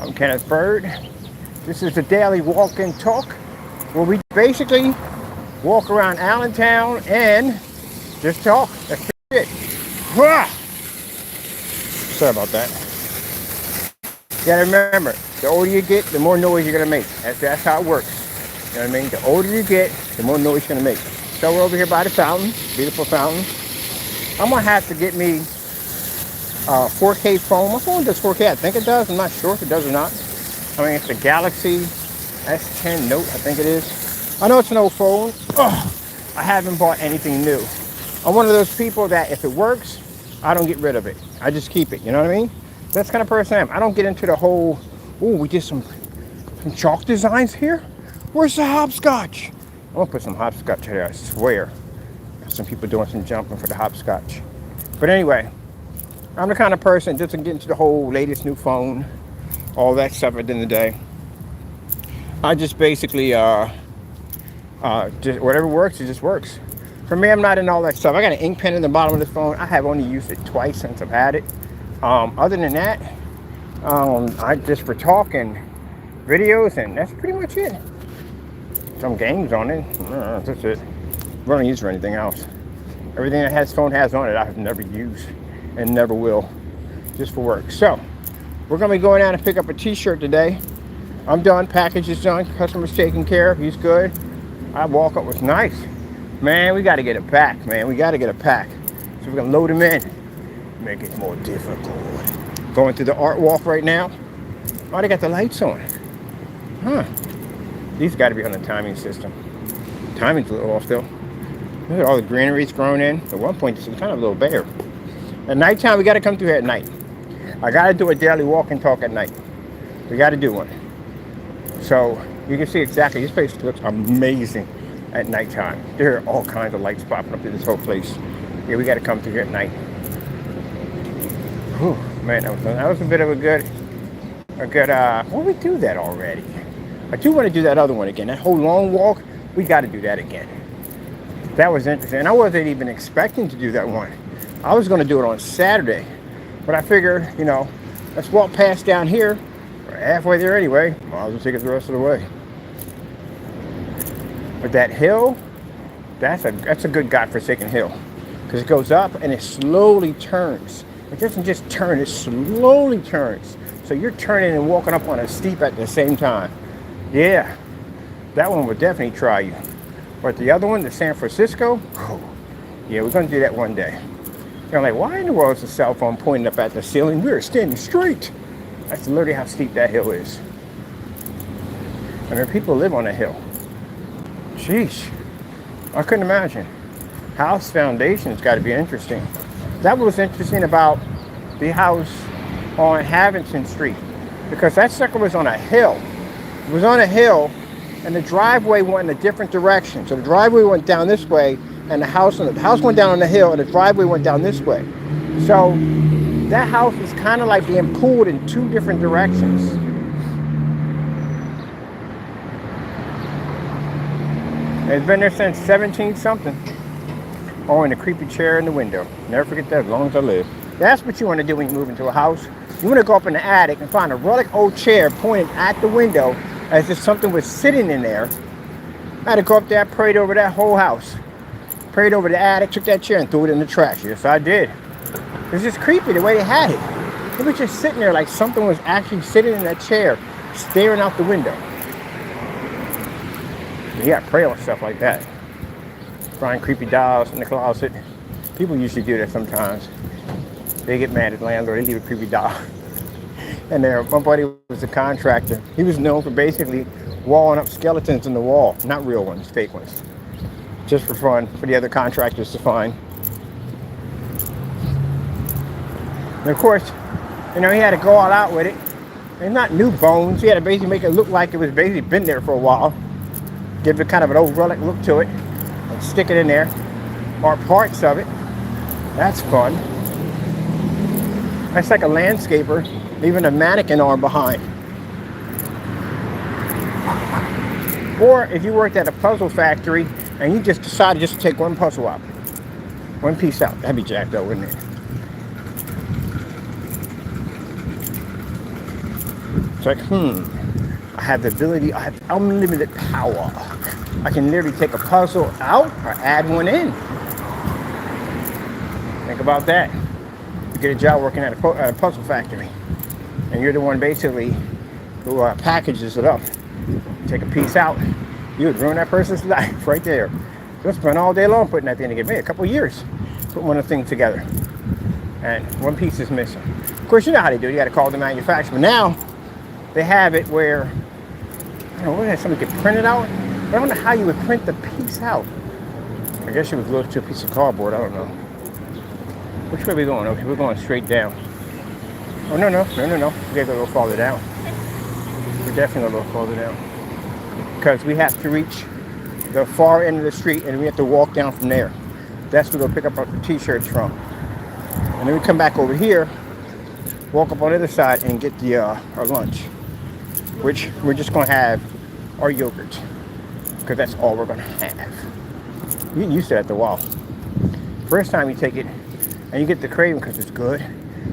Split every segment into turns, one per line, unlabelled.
I'm Kenneth Bird. This is the daily walk and talk where we basically walk around Allentown and just talk. That's it. Sorry about that. You gotta remember, the older you get, the more noise you're gonna make. That's how it works. You know what I mean? The older you get, the more noise you're gonna make. So we're over here by the fountain, beautiful fountain. I'm gonna have to get me 4K phone. My phone does 4K, I think it does. I'm not sure if it does or not. I mean, it's the Galaxy S10 Note, I think it is. I know it's an old phone. I haven't bought anything new. I'm one of those people that if it works, I don't get rid of it. I just keep it, you know what I mean? That's the kind of person I am. I don't get into the whole, oh, we did some chalk designs here? Where's the hopscotch? I'm gonna put some hopscotch here, I swear. Got some people doing some jumping for the hopscotch. But anyway, I'm the kind of person that doesn't get into the whole latest new phone, all that stuff at the end of the day. I just basically, just whatever works, it just works. For me, I'm not in all that stuff. I got an ink pen in the bottom of the phone. I have only used it twice since I've had it. Other than that, I just for talking videos, and that's pretty much it. Some games on it, that's it. I don't use for anything else. Everything that phone has on it, I've never used and never will, just for work. So we're gonna be going down and pick up a t-shirt today. I'm done, package is done, customer's taken care of, he's good. I walk up was nice. Man, we gotta get a pack, man. We gotta get a pack. So we're gonna load them in, make it more difficult. Going through the art walk right now. Oh, they got the lights on. Huh. These gotta be on the timing system. Timing's a little off though. Look at all the greenery's grown in. At one point, it's kind of a little bare. At nighttime, we gotta come through here at night. I gotta do a daily walk and talk at night. We gotta do one. So you can see exactly, this place looks amazing at nighttime. There are all kinds of lights popping up through this whole place. Yeah, we gotta come through here at night. Whew, man, that was a bit of a good, well, we do that already. I do want to do that other one again. That whole long walk, we got to do that again. That was interesting. I wasn't even expecting to do that one. I was going to do it on Saturday, but I figure, you know, let's walk past down here. We're halfway there anyway. Might as well take it the rest of the way. But that hill, that's a good godforsaken hill, because it goes up and it slowly turns. It doesn't just turn, it slowly turns. So you're turning and walking up on a steep at the same time. Yeah, that one would definitely try you. But the other one, the San Francisco, oh, yeah, we're gonna do that one day. You're like, why in the world is the cell phone pointing up at the ceiling? We're standing straight. That's literally how steep that hill is. I mean, people live on a hill. Sheesh, I couldn't imagine. House foundation's gotta be interesting. That was interesting about the house on Havington Street, because that sucker was on a hill. It was on a hill, and the driveway went in a different direction. So the driveway went down this way, and the house went down on the hill, and the driveway went down this way. So that house is kind of like being pulled in two different directions. It's been there since 17 something. Oh, and a creepy chair in the window. Never forget that as long as I live. That's what you want to do when you move into a house. You want to go up in the attic and find a relic old chair pointed at the window as if something was sitting in there. I had to go up there, prayed over that whole house. Prayed over the attic, took that chair and threw it in the trash. Yes, I did. It was just creepy the way they had it. It was just sitting there like something was actually sitting in that chair, staring out the window. You got to pray on stuff like that. Find creepy dolls in the closet. People usually do that sometimes. They get mad at the landlord, they leave a creepy doll. And my buddy was a contractor. He was known for basically walling up skeletons in the wall. Not real ones, fake ones. Just for fun, for the other contractors to find. And of course, you know, he had to go all out with it. And not new bones, he had to basically make it look like it was basically been there for a while. Give it kind of an old relic look to it. And stick it in there, or parts of it. That's fun. That's like a landscaper leaving a mannequin arm behind. Or if you worked at a puzzle factory and you just decided just to take one puzzle out, one piece out, that'd be jacked up, wouldn't it? It's like, I have the ability, I have unlimited power. I can literally take a puzzle out or add one in. Think about that. You get a job working at a puzzle factory, and you're the one basically who packages it up. Take a piece out, you would ruin that person's life right there. You'll spend all day long putting that thing together. Maybe a couple of years putting one of the things together, and one piece is missing. Of course, you know how they do it. You got to call the manufacturer. But now they have it where, I don't know, somebody could print it out. But I don't know how you would print the piece out. I guess you would glue it to a piece of cardboard. I don't know. Which way are we going? Okay, we're going straight down. Oh, no. We got to go a little farther down. We're definitely a little farther down. Because we have to reach the far end of the street, and we have to walk down from there. That's where we'll pick up our t-shirts from. And then we come back over here, walk up on the other side, and get the our lunch. Which we're just going to have our yogurt. Because that's all we're going to have. You get used to that after a while. First time you take it, and you get the craving because it's good,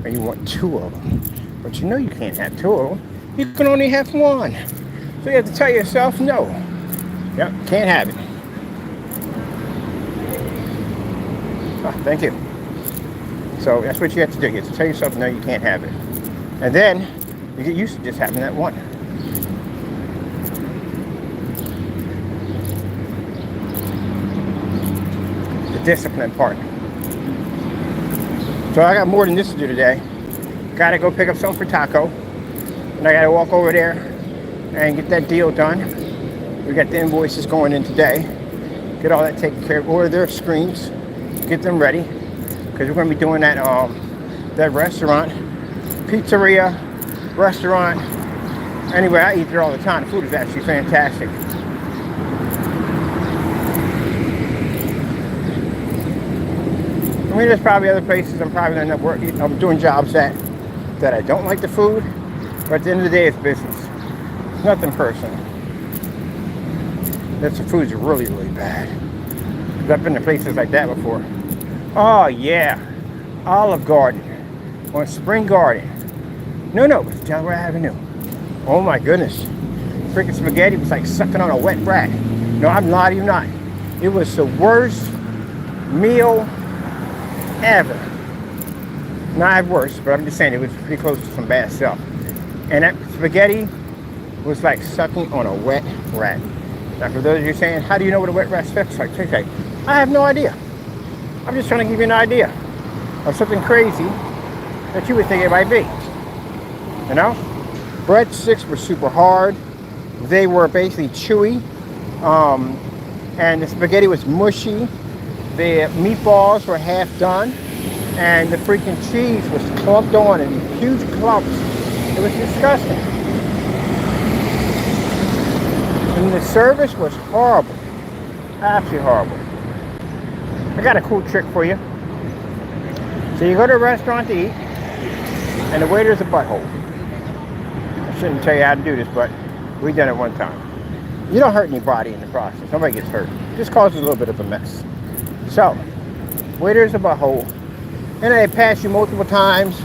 and you want 2 of them. But you know you can't have 2 of them. You can only have 1. So you have to tell yourself no. Yep, can't have it. Oh, thank you. So that's what you have to do. You have to tell yourself no, you can't have it. And then you get used to just having that one. The discipline part. So I got more than this to do today. Gotta go pick up something for taco. And I gotta walk over there and get that deal done. We got the invoices going in today. Get all that taken care of. Order their screens. Get them ready. Because we're gonna be doing that that restaurant, pizzeria, restaurant. Anyway, I eat there all the time. The food is actually fantastic. I mean, there's probably other places I'm probably gonna end up working. I'm doing jobs that I don't like the food, but at the end of the day, it's business. It's nothing personal. The food's really, really bad. I've been to places like that before. Oh yeah, Olive Garden or Spring Garden. No, it was Delaware Avenue. Oh my goodness, freaking spaghetti was like sucking on a wet rat. No, I'm not even not. It was the worst meal ever. Not worse, but I'm just saying it was pretty close to some bad stuff. And that spaghetti was like sucking on a wet rat. Now, for those of you saying, how do you know what a wet rat looks like? Okay, I have no idea. I'm just trying to give you an idea of something crazy that you would think it might be. You know? Breadsticks were super hard. They were basically chewy. And the spaghetti was mushy. The meatballs were half done, and the freaking cheese was clumped on in huge clumps. It was disgusting. And the service was horrible. Absolutely horrible. I got a cool trick for you. So you go to a restaurant to eat, and the waiter's a butthole. I shouldn't tell you how to do this, but we done it one time. You don't hurt anybody in the process. Nobody gets hurt. It just causes a little bit of a mess. So, waiter's a butthole. And they pass you multiple times.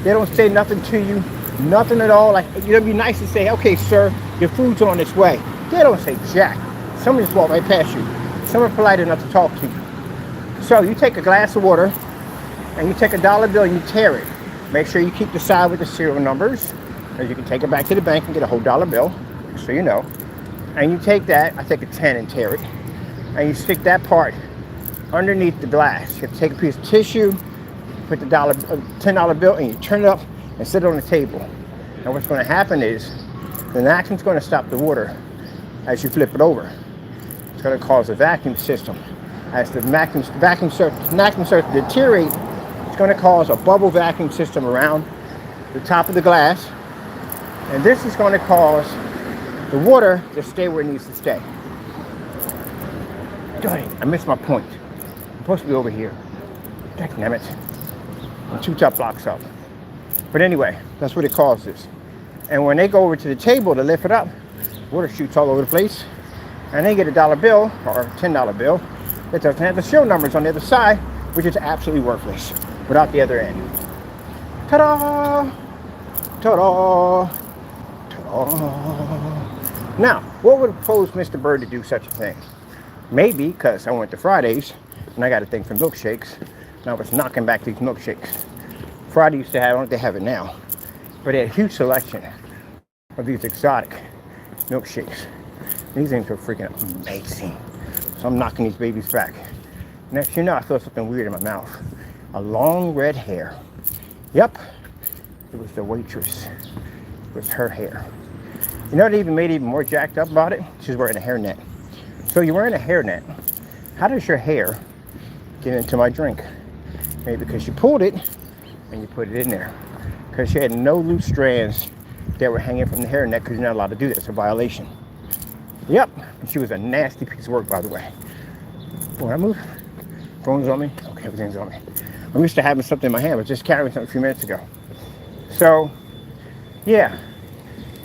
They don't say nothing to you. Nothing at all. Like, it'd be nice to say, okay, sir, your food's on its way. They don't say jack. Some just walk right past you. Some are polite enough to talk to you. So, you take a glass of water, and you take a $1 bill and you tear it. Make sure you keep the side with the serial numbers, because you can take it back to the bank and get a whole $1 bill, so you know. And you take that, I take a 10 and tear it, and you stick that part underneath the glass. You have to take a piece of tissue, put the $10 bill, and you turn it up and sit it on the table. And what's going to happen is the napkin's going to stop the water as you flip it over. It's going to cause a vacuum system. As the napkin starts to deteriorate, it's going to cause a bubble vacuum system around the top of the glass, and this is going to cause the water to stay where it needs to stay. Dang, I missed my point. I'm supposed to be over here. Damn it. I'm 2 top blocks up. But anyway, that's what it causes. And when they go over to the table to lift it up, water shoots all over the place. And they get a $1 bill or a $10 bill that doesn't have the serial numbers on the other side, which is absolutely worthless without the other end. Ta-da! Ta-da! Now, what would oppose Mr. Bird to do such a thing? Maybe because I went to Fridays and I got a thing for milkshakes and I was knocking back these milkshakes. Friday used to have, I don't think they have it now, but they had a huge selection of these exotic milkshakes. These things are freaking amazing. So I'm knocking these babies back. Next, you know, I feel something weird in my mouth. A long red hair. Yep, it was the waitress. It was her hair. You know what even made it even more jacked up about it? She's wearing a hairnet. So you're wearing a hairnet. How does your hair get into my drink? Maybe because you pulled it and you put it in there. Because she had no loose strands that were hanging from the hairnet because you're not allowed to do that. It's a violation. Yep, and she was a nasty piece of work, by the way. When I move, phone's on me. Okay, everything's on me. I'm used to having something in my hand. I was just carrying something a few minutes ago. So, yeah,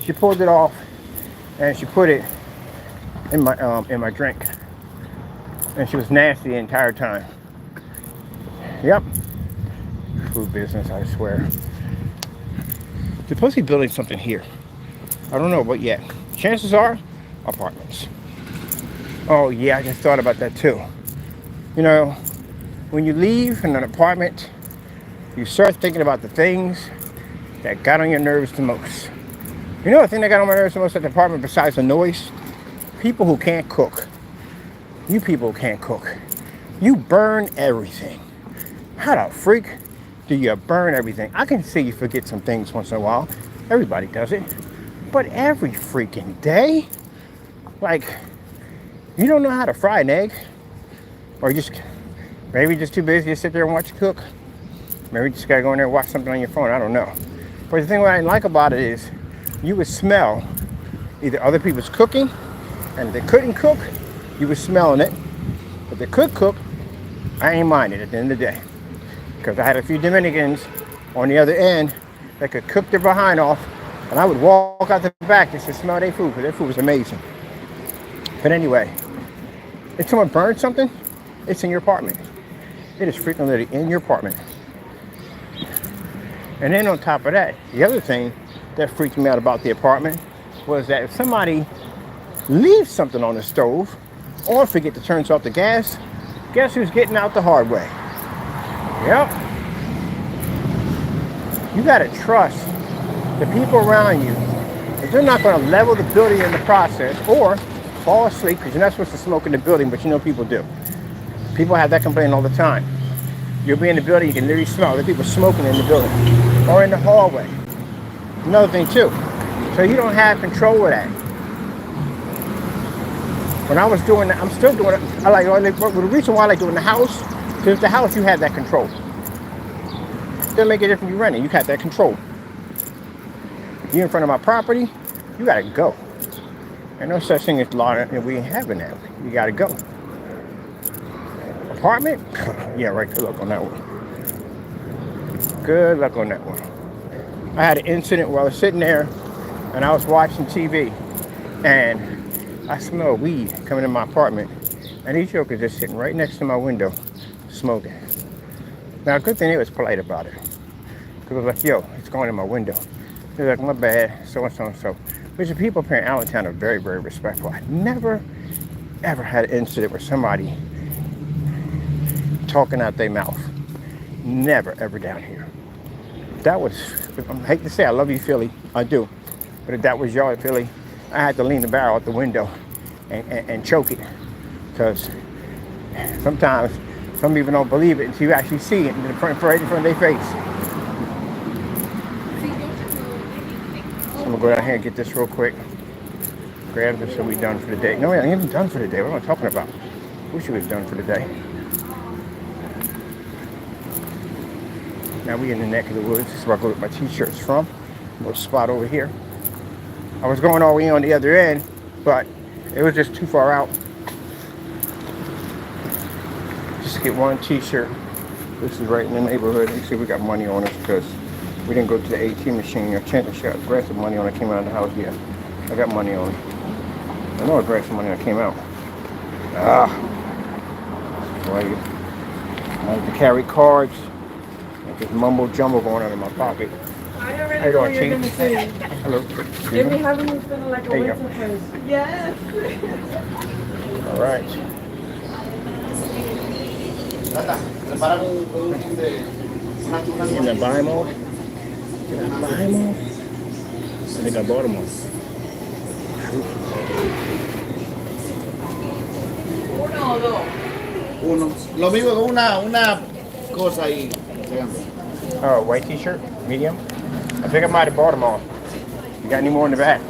she pulled it off and she put it in my drink, and she was nasty the entire time. Yep, food business, I swear. They're supposed to be building something here. I don't know what yet. Chances are, apartments. Oh yeah, I just thought about that too. You know, when you leave in an apartment, you start thinking about the things that got on your nerves the most. You know the thing that got on my nerves the most at the apartment besides the noise? People who can't cook. You people who can't cook. You burn everything. How the freak do you burn everything? I can see you forget some things once in a while. Everybody does it. But every freaking day? Like, you don't know how to fry an egg? Or you just, maybe just too busy to sit there and watch you cook? Maybe you just gotta go in there and watch something on your phone, I don't know. But the thing what I like about it is, you would smell either other people's cooking, and if they couldn't cook, you were smelling it. If they could cook, I ain't minded at the end of the day. Because I had a few Dominicans on the other end that could cook their behind off, and I would walk out the back just to smell their food, because their food was amazing. But anyway, if someone burned something, it's in your apartment. It is freaking literally in your apartment. And then on top of that, the other thing that freaked me out about the apartment was that if somebody leaves something on the stove or forget to turn off the gas, guess who's getting out the hard way? Yep. You gotta trust the people around you. If they're not gonna level the building in the process or fall asleep, because you're not supposed to smoke in the building, but you know people do. People have that complaint all the time. You'll be in the building, you can literally smell the people smoking in the building or in the hallway. Another thing too. So you don't have control of that. When I was doing that, I'm still doing it. The reason why I like doing the house, because the house you have that control. It doesn't make a difference you renting, you have that control. You in front of my property, you gotta go. Ain't no such thing as law that we ain't having that. You gotta go. Apartment? Yeah, right, good luck on that one. Good luck on that one. I had an incident where I was sitting there and I was watching TV and I smelled weed coming in my apartment, and these jokers just sitting right next to my window smoking. Now, good thing they was polite about it, because I was like, yo, it's going in my window. They're like, my bad, so and so and so. Which the people up here in Allentown are very, very respectful. I never, ever had an incident where somebody talking out their mouth. Never, ever down here. That was, I hate to say I love you, Philly, I do. But if that was y'all in Philly, I had to lean the barrel out the window and choke it, because sometimes some people don't believe it until you actually see it right in front of their face. So I'm gonna go down here and get this real quick. Grab this and we're done for the day. No, we ain't even done for the day. What am I talking about? Wish we was done for the day. Now we in the neck of the woods. This is where I go get my t-shirts from. A little spot over here. I was going all the way on the other end, but it was just too far out. Just get one t-shirt. This is right in the neighborhood. You see we got money on us because we didn't go to the ATM machine. I checked and she got aggressive money on it. Came out of the house yet. I got money on it. I know aggressive money that came out. Why you? I like to carry cards. Like this mumbo jumbo going on in my pocket.
I already know you're going to say.
I Hello.
Maybe having you feel like a
There you
winter
go.
place. Yes.
All right. In the abdominal. In the abdominal. I think I bought them all.
Uno o dos.
Uno. Lo mismo con una cosa ahí.
Oh, white t-shirt, medium. I think I might have bought them all. You got any more in the back? I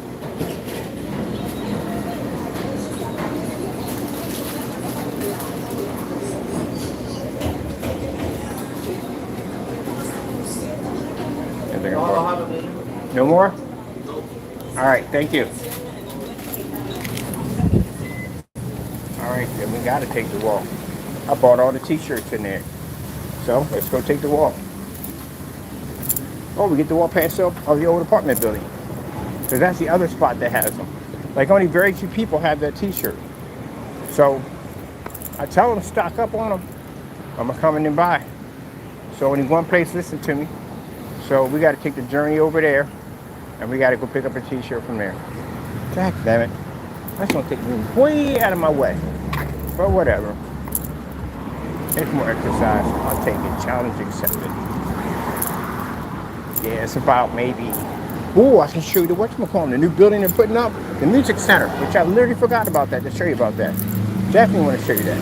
think I bought them. No more? All right, thank you. All right, then we got to take the walk. I bought all the t-shirts in there. So let's go take the walk. Oh, we get to walk past the old apartment building. Because that's the other spot that has them. Like only very few people have that t-shirt. So I tell them stock up on them. I'm going to come in and buy. So only one place listen to me. So we got to take the journey over there. And we got to go pick up a t-shirt from there. Jack, damn it. That's going to take me way out of my way. But whatever. It's more exercise. I'll take it. Challenge accepted. Yeah, it's about maybe... Oh, I can show you the whatchamacallit, the new building they're putting up. The music center, which I literally forgot about that, to show you about that. Definitely want to show you that.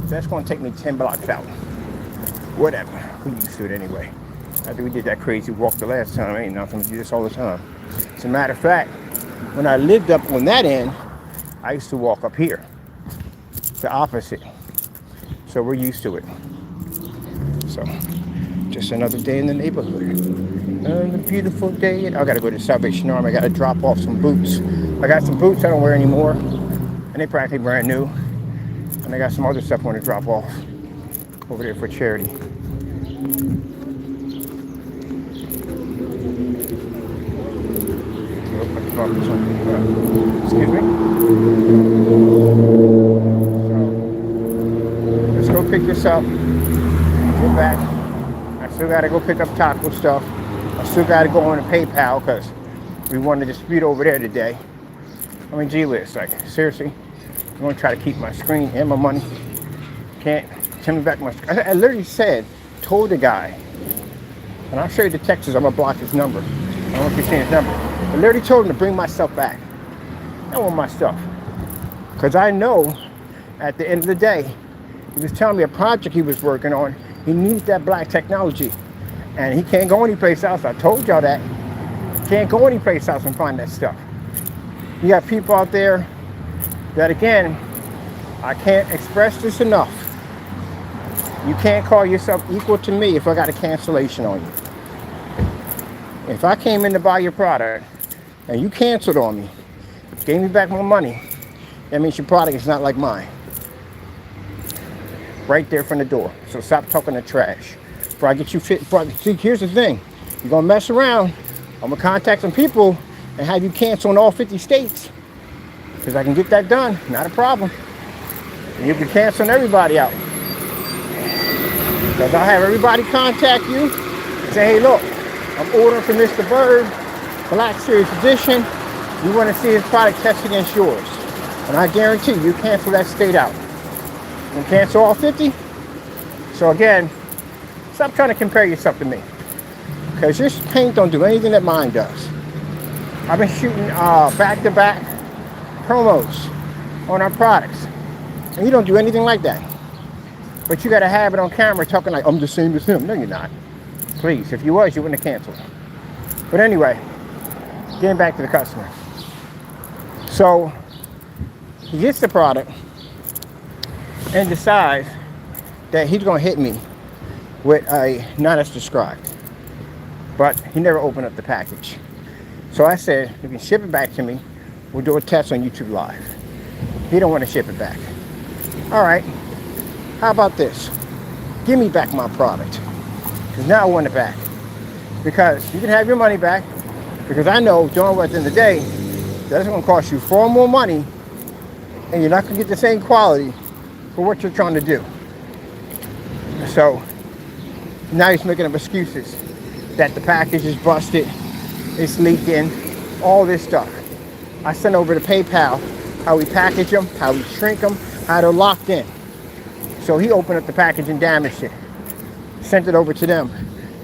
That's going to take me 10 blocks out. Whatever. We used to it anyway. After we did that crazy walk the last time, ain't nothing. We do this all the time. As a matter of fact, when I lived up on that end, I used to walk up here. The opposite. So we're used to it. So, just another day in the neighborhood. Another beautiful day. I gotta go to Salvation Army. I gotta drop off some boots. I got some boots I don't wear anymore. And they're practically brand new. And I got some other stuff I want to drop off over there for charity. Excuse me. So, let's go pick this up. Get back. I still gotta go pick up taco stuff. I still gotta go on to PayPal because we won a dispute over there today. I mean, gee whiz, like seriously, I'm gonna try to keep my screen and my money. Can't send me back my screen. I literally told the guy, and I'll show you the text. I'm gonna block his number. I don't know if you've seen his number. I literally told him to bring my stuff back. I want my stuff. Because I know at the end of the day, he was telling me a project he was working on. He needs that black technology. And he can't go anyplace else. I told y'all that. Can't go anyplace else and find that stuff. You got people out there that, again, I can't express this enough. You can't call yourself equal to me if I got a cancellation on you. If I came in to buy your product and you canceled on me, gave me back my money, that means your product is not like mine. Right there from the door. So stop talking the trash. Before I get you fit, see, here's the thing. You're gonna mess around. I'm gonna contact some people and have you cancel in all 50 states. Because I can get that done, not a problem. And you can cancel everybody out. Because I'll have everybody contact you and say, hey, look, I'm ordering from Mr. Bird, Black Series Edition. You want to see his product test against yours. And I guarantee you cancel that state out. You can cancel all 50. So again, stop trying to compare yourself to me. Because your paint don't do anything that mine does. I've been shooting back-to-back promos on our products. And you don't do anything like that. But you got to have it on camera talking like, I'm the same as him. No, you're not. Please, if you was, you wouldn't have canceled. But anyway, getting back to the customer. So, he gets the product and decides that he's going to hit me with a, not as described. But he never opened up the package. So I said, you can ship it back to me. We'll do a test on YouTube Live. He don't want to ship it back. All right. How about this? Give me back my product. Because now I want it back. Because you can have your money back. Because I know, John, at the end of the day, that's going to cost you far more money. And you're not going to get the same quality for what you're trying to do. So, now he's making up excuses. That the package is busted. it's leaking, all this stuff. I sent over to PayPal how we package them, how we shrink them, how they're locked in. So he opened up the package and damaged it, sent it over to them.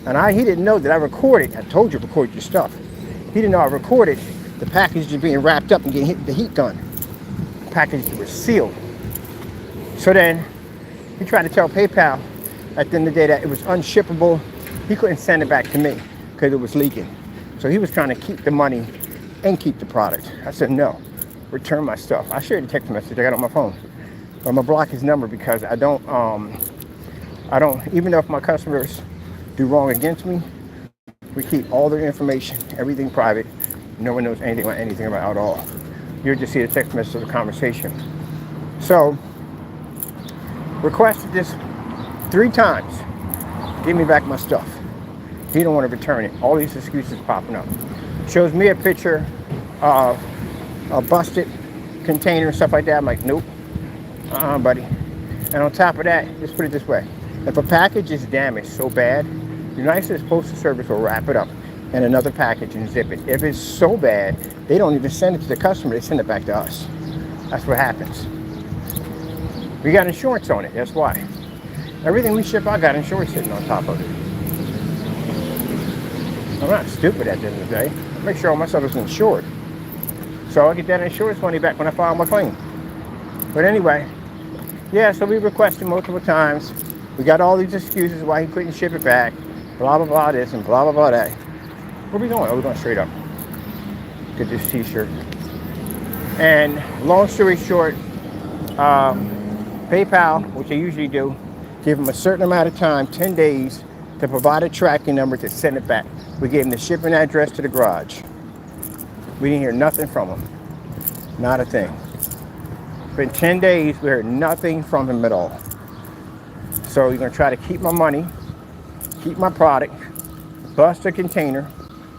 And he didn't know that I recorded. I told you to record your stuff. He didn't know I recorded the package just being wrapped up and getting hit the heat gun. The package was sealed. So then he tried to tell PayPal at the end of the day that it was unshippable. He couldn't send it back to me because it was leaking. So he was trying to keep the money and keep the product. I said, no, return my stuff. I shared a text message I got on my phone. I'm gonna block his number because I don't, even though if my customers do wrong against me, we keep all their information, everything private. No one knows anything about it at all. You'll just see the text message of the conversation. So, requested this 3 times. Give me back my stuff. He don't want to return it. All these excuses popping up. Shows me a picture of a busted container and stuff like that. I'm like, nope. Buddy. And on top of that, just put it this way. If a package is damaged so bad, the United States Postal Service will wrap it up in another package and zip it. If it's so bad, they don't even send it to the customer, they send it back to us. That's what happens. We got insurance on it, that's why. Everything we ship out got insurance sitting on top of it. I'm not stupid at the end of the day. I make sure all my stuff is insured. So I'll get that insurance money back when I file my claim. But anyway, yeah, so we requested multiple times. We got all these excuses why he couldn't ship it back. Blah, blah, blah this and blah, blah, blah that. Where are we going? Oh, we're going straight up. Get this t-shirt. And long story short, PayPal, which I usually do, give them a certain amount of time, 10 days, to provide a tracking number to send it back. We gave them the shipping address to the garage. We didn't hear nothing from him. Not a thing. It's been 10 days, we heard nothing from him at all. So you're gonna try to keep my money, keep my product, bust a container,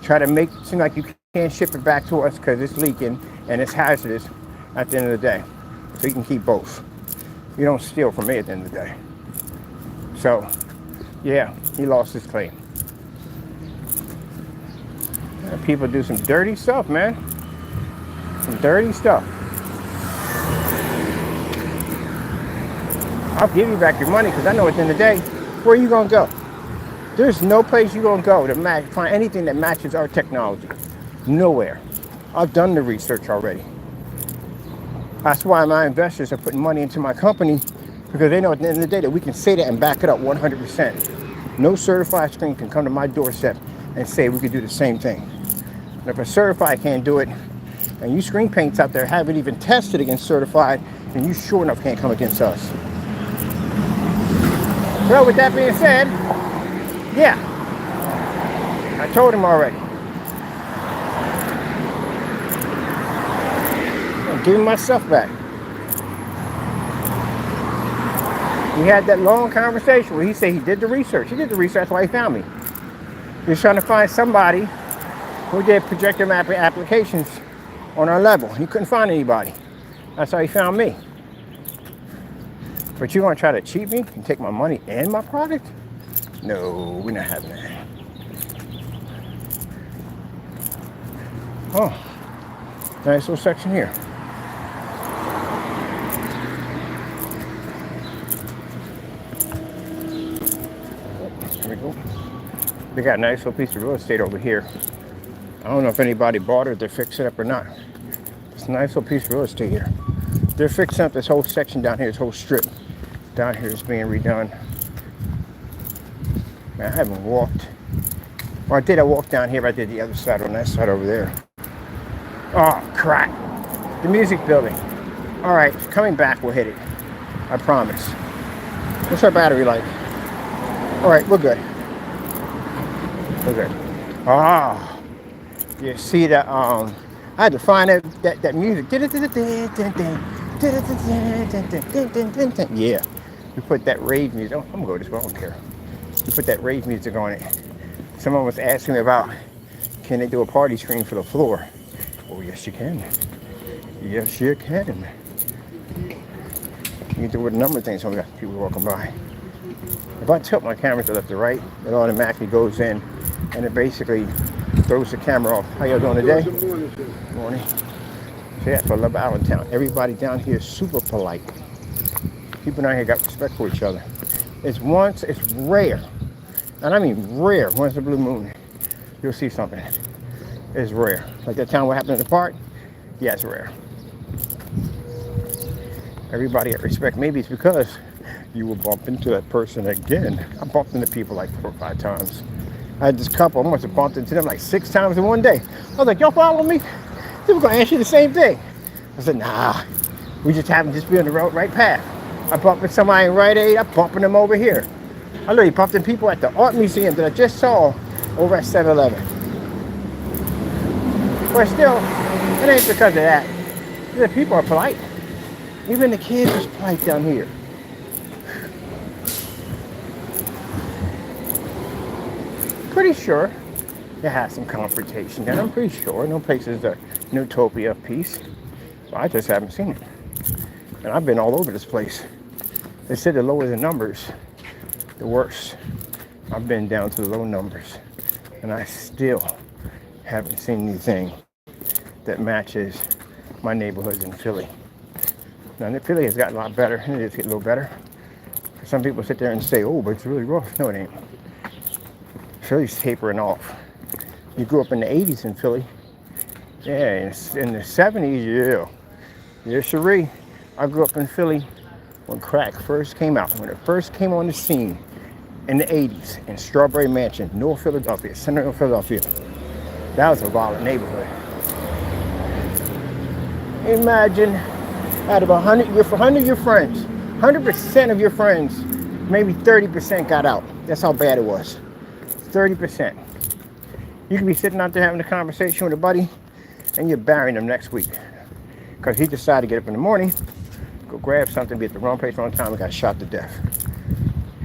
try to make it seem like you can't ship it back to us because it's leaking and it's hazardous at the end of the day. So you can keep both. You don't steal from me at the end of the day. So, yeah, he lost his claim. People do some dirty stuff, man. Some dirty stuff. I'll give you back your money because I know at the end of the day, where are you going to go? There's no place you're going to go to find anything that matches our technology. Nowhere. I've done the research already. That's why my investors are putting money into my company, because they know at the end of the day that we can say that and back it up 100%. No certified screen can come to my doorstep and say we could do the same thing. And if a certified can't do it, and you screen paints out there haven't even tested against certified, then you sure enough can't come against us. So with that being said, yeah, I told him already. I'm giving my stuff back. We had that long conversation where he said he did the research. He did the research, that's why he found me. He was trying to find somebody who did projector mapping applications on our level. He couldn't find anybody. That's how he found me. But you want to try to cheat me and take my money and my product? No, we're not having that. Oh, nice little section here. There we go. They got a nice little piece of real estate over here. I don't know if anybody bought it, they're fixing it up or not. It's a nice little piece of real estate here. They're fixing up this whole section down here, this whole strip. Down here is being redone. Man, I haven't walked. Well, I walked down here, but I did the other side on that side over there. Oh, crap. The music building. All right, coming back, we'll hit it. I promise. What's our battery like? All right, we're good. We're good. Ah, you see that? I had to find that music. Yeah. You put that rave music. Oh, I'm going to go this way. I don't care. You put that rave music on it. Someone was asking me about, can they do a party screen for the floor? Oh, yes, you can. Yes, you can. You can do with a number of things. So we got people walking by. If I tilt my camera to left or right, it automatically goes in, and it basically Throws the camera off. How y'all doing today? Morning. So yeah, so I love Allentown. Everybody down here is super polite. People down here got respect for each other. It's rare, and I mean rare, once a blue moon, you'll see something. It's rare. Like that time what happened in the park, yeah, it's rare. Everybody got respect. Maybe it's because you will bump into that person again. I bumped into people like 4 or 5 times. I had this couple, I must have bumped into them like 6 times in one day. I was like, y'all follow me? They were gonna ask you the same thing. I said, nah, we just happen to just be on the right path. I bumped into somebody in Rite Aid, I'm bumping them over here. I literally bumped into people at the art museum that I just saw over at 7-Eleven. But still, it ain't because of that. The people are polite. Even the kids are polite down here. Pretty sure it has some confrontation, and I'm pretty sure no place is a utopia of peace. But I just haven't seen it. And I've been all over this place. They said the lower the numbers, the worse. I've been down to the low numbers, and I still haven't seen anything that matches my neighborhoods in Philly. Now, Philly has gotten a lot better, and it is getting a little better. Some people sit there and say, oh, but it's really rough. No, it ain't. Philly's tapering off. You grew up in the 80s in Philly. Yeah, in the 70s, yeah, Cherie. I grew up in Philly when crack first came out, when it first came on the scene in the 80s in Strawberry Mansion, North Philadelphia, Central Philadelphia. That was a violent neighborhood. Imagine out of 100 of your friends, 100% of your friends, maybe 30% got out. That's how bad it was. 30%. You could be sitting out there having a conversation with a buddy, and you're burying them next week because he decided to get up in the morning, go grab something, be at the wrong place, wrong time, and got shot to death.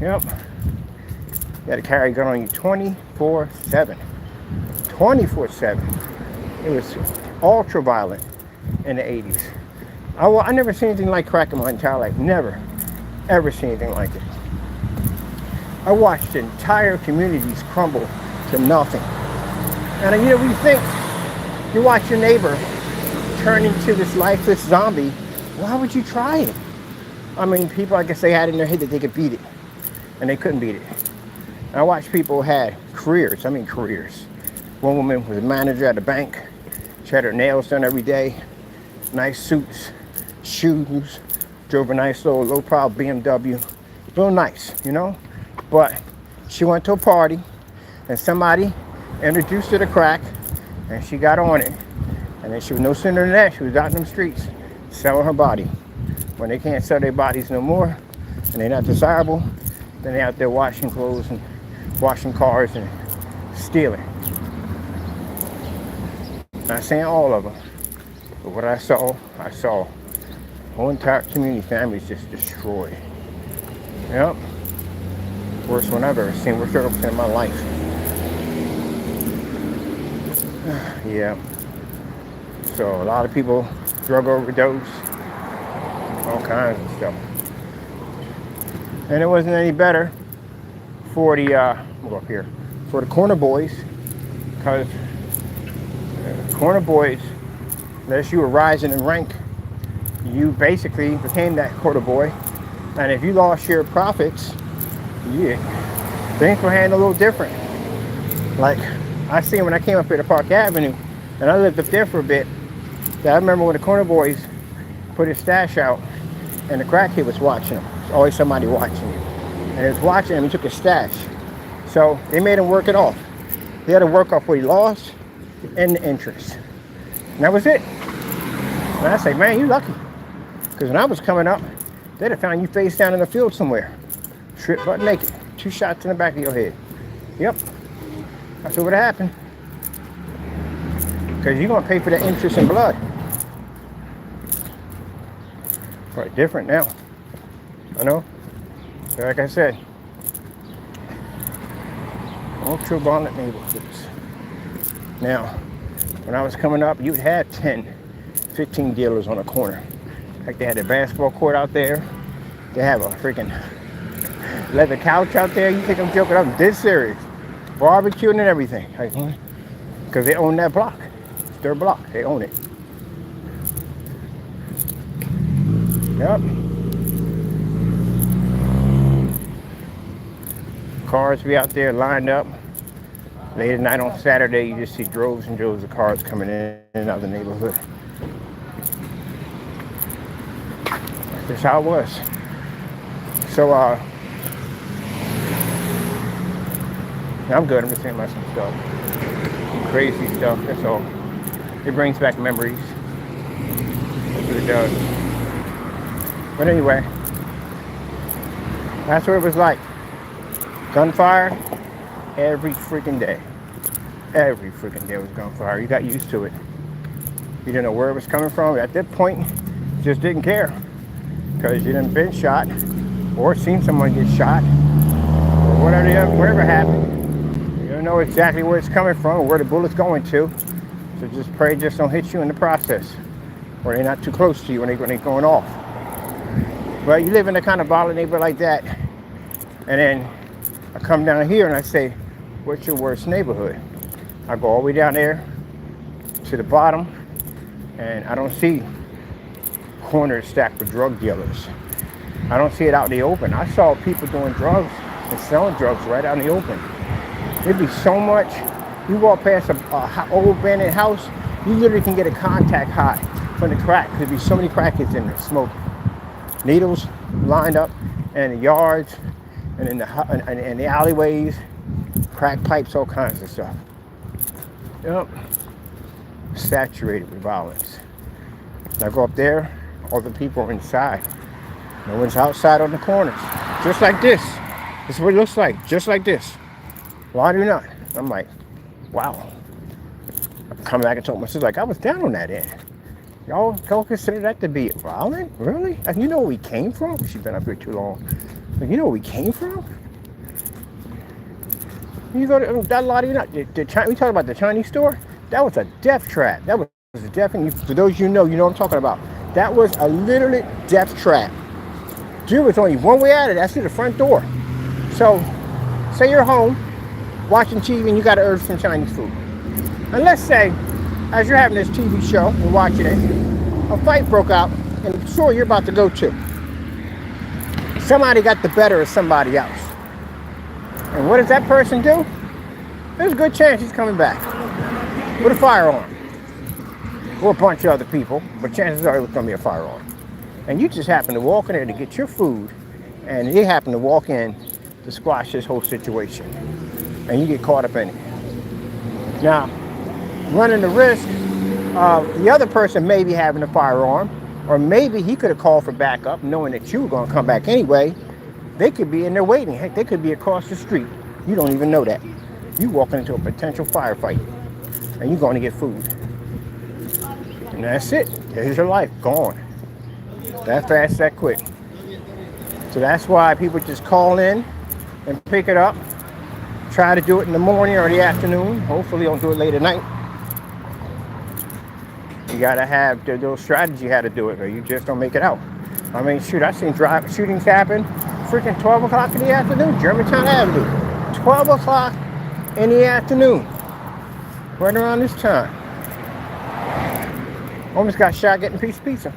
Yep. You had to carry a gun on you 24/7. 24/7. It was ultra violent in the 80s. I never seen anything like crack in my entire life. Never, ever seen anything like it. I watched entire communities crumble to nothing. And you know, when you think you watch your neighbor turn into this lifeless zombie, why would you try it? I mean, people, I guess they had in their head that they could beat it, and they couldn't beat it. And I watched people who had careers. One woman was a manager at a bank. She had her nails done every day, nice suits, shoes, drove a nice little low-profile BMW. Real nice, you know? But she went to a party, and somebody introduced her to crack, and she got on it. And then she was no sooner than that, she was out in them streets selling her body. When they can't sell their bodies no more, and they're not desirable, then they're out there washing clothes and washing cars and stealing. Not saying all of them, but what I saw whole entire community families just destroyed. Yep. Worst one I've ever seen. Worst circumstance in my life. Yeah. So a lot of people drug overdose, all kinds of stuff. And it wasn't any better for the we'll go up here, for the corner boys, because corner boys, unless you were rising in rank, you basically became that corner boy. And if you lost your profits, things were handled a little different. Like I seen when I came up here to Park Avenue, and I lived up there for a bit. I remember when the corner boys put his stash out, and the crackhead was watching him. There's always somebody watching you, and he was watching him. He took his stash, so they made him work it off. He had to work off what he lost and the interest, and that was it. And I say, man, you lucky, because when I was coming up, they'd have found you face down in the field somewhere, stripped butt naked, 2 shots in the back of your head. Yep, that's what would have happened. Because you're going to pay for that interest in blood. Quite different now. I know. So like I said, ultra violent neighborhoods. Now, when I was coming up, you'd have 10, 15 dealers on a corner. Like they had a basketball court out there. They have a freaking leather couch out there. You think I'm joking? I'm dead serious. Barbecuing and everything. Like, Because they own that block. It's their block. They own it. Yep. Cars be out there lined up. Late at night on Saturday, you just see droves and droves of cars coming in and out of the neighborhood. That's how it was. So, I'm good. I'm just thinking about some stuff. Some crazy stuff, that's all. It brings back memories. That's what it does. But anyway, that's what it was like. Gunfire every freaking day. Every freaking day was gunfire. You got used to it. You didn't know where it was coming from. At that point, you just didn't care. Because you didn't been shot or seen someone get shot or whatever happened. You don't know exactly where it's coming from or where the bullet's going to. So just pray it just don't hit you in the process. Or they're not too close to you when they're going off. But you live in a kind of violent neighborhood like that. And then I come down here and I say, what's your worst neighborhood? I go all the way down there to the bottom and I don't see corners stacked with drug dealers. I don't see it out in the open. I saw people doing drugs and selling drugs right out in the open. There'd be so much. You walk past a old abandoned house, you literally can get a contact high from the crack. There'd be so many crackheads in there smoking. Needles lined up in the yards and in the alleyways, crack pipes, all kinds of stuff. Yep. Saturated with violence. I go up there, all the people are inside. No one's outside on the corners. Just like this. This is what it looks like. Just like this. Why do not? I'm like, wow. I come back and told my sister, like, I was down on that end. Y'all consider that to be violent? Really? And you know where we came from? She's been up here too long. Like, you know where we came from? You go to that lot of you not. We talking about the Chinese store? That was a death trap. That was a death, and for those you know what I'm talking about. That was a literally death trap. There was only one way out of it. That's through the front door. So, say you're home, watching TV, and you got to order some Chinese food. And let's say, as you're having this TV show and watching it, a fight broke out in the store you're about to go to. Somebody got the better of somebody else. And what does that person do? There's a good chance he's coming back with a firearm. Or a bunch of other people, but chances are it was going to be a firearm. And you just happen to walk in there to get your food, and they happen to walk in to squash this whole situation. And you get caught up in it. Now, running the risk of the other person maybe having a firearm, or maybe he could have called for backup knowing that you were going to come back anyway. They could be in there waiting. Heck, they could be across the street. You don't even know that. You walking into a potential firefight, and you're going to get food. And that's it. There's your life gone. That fast, that quick. So that's why people just call in and pick it up. Try to do it in the morning or the afternoon. Hopefully don't do it late at night. You gotta have the little strategy how to do it, or you just don't make it out. I mean, shoot, I've seen shootings happen freaking 12 o'clock in the afternoon, Germantown Avenue. 12 o'clock in the afternoon. Right around this time. Almost got shot getting a piece of pizza.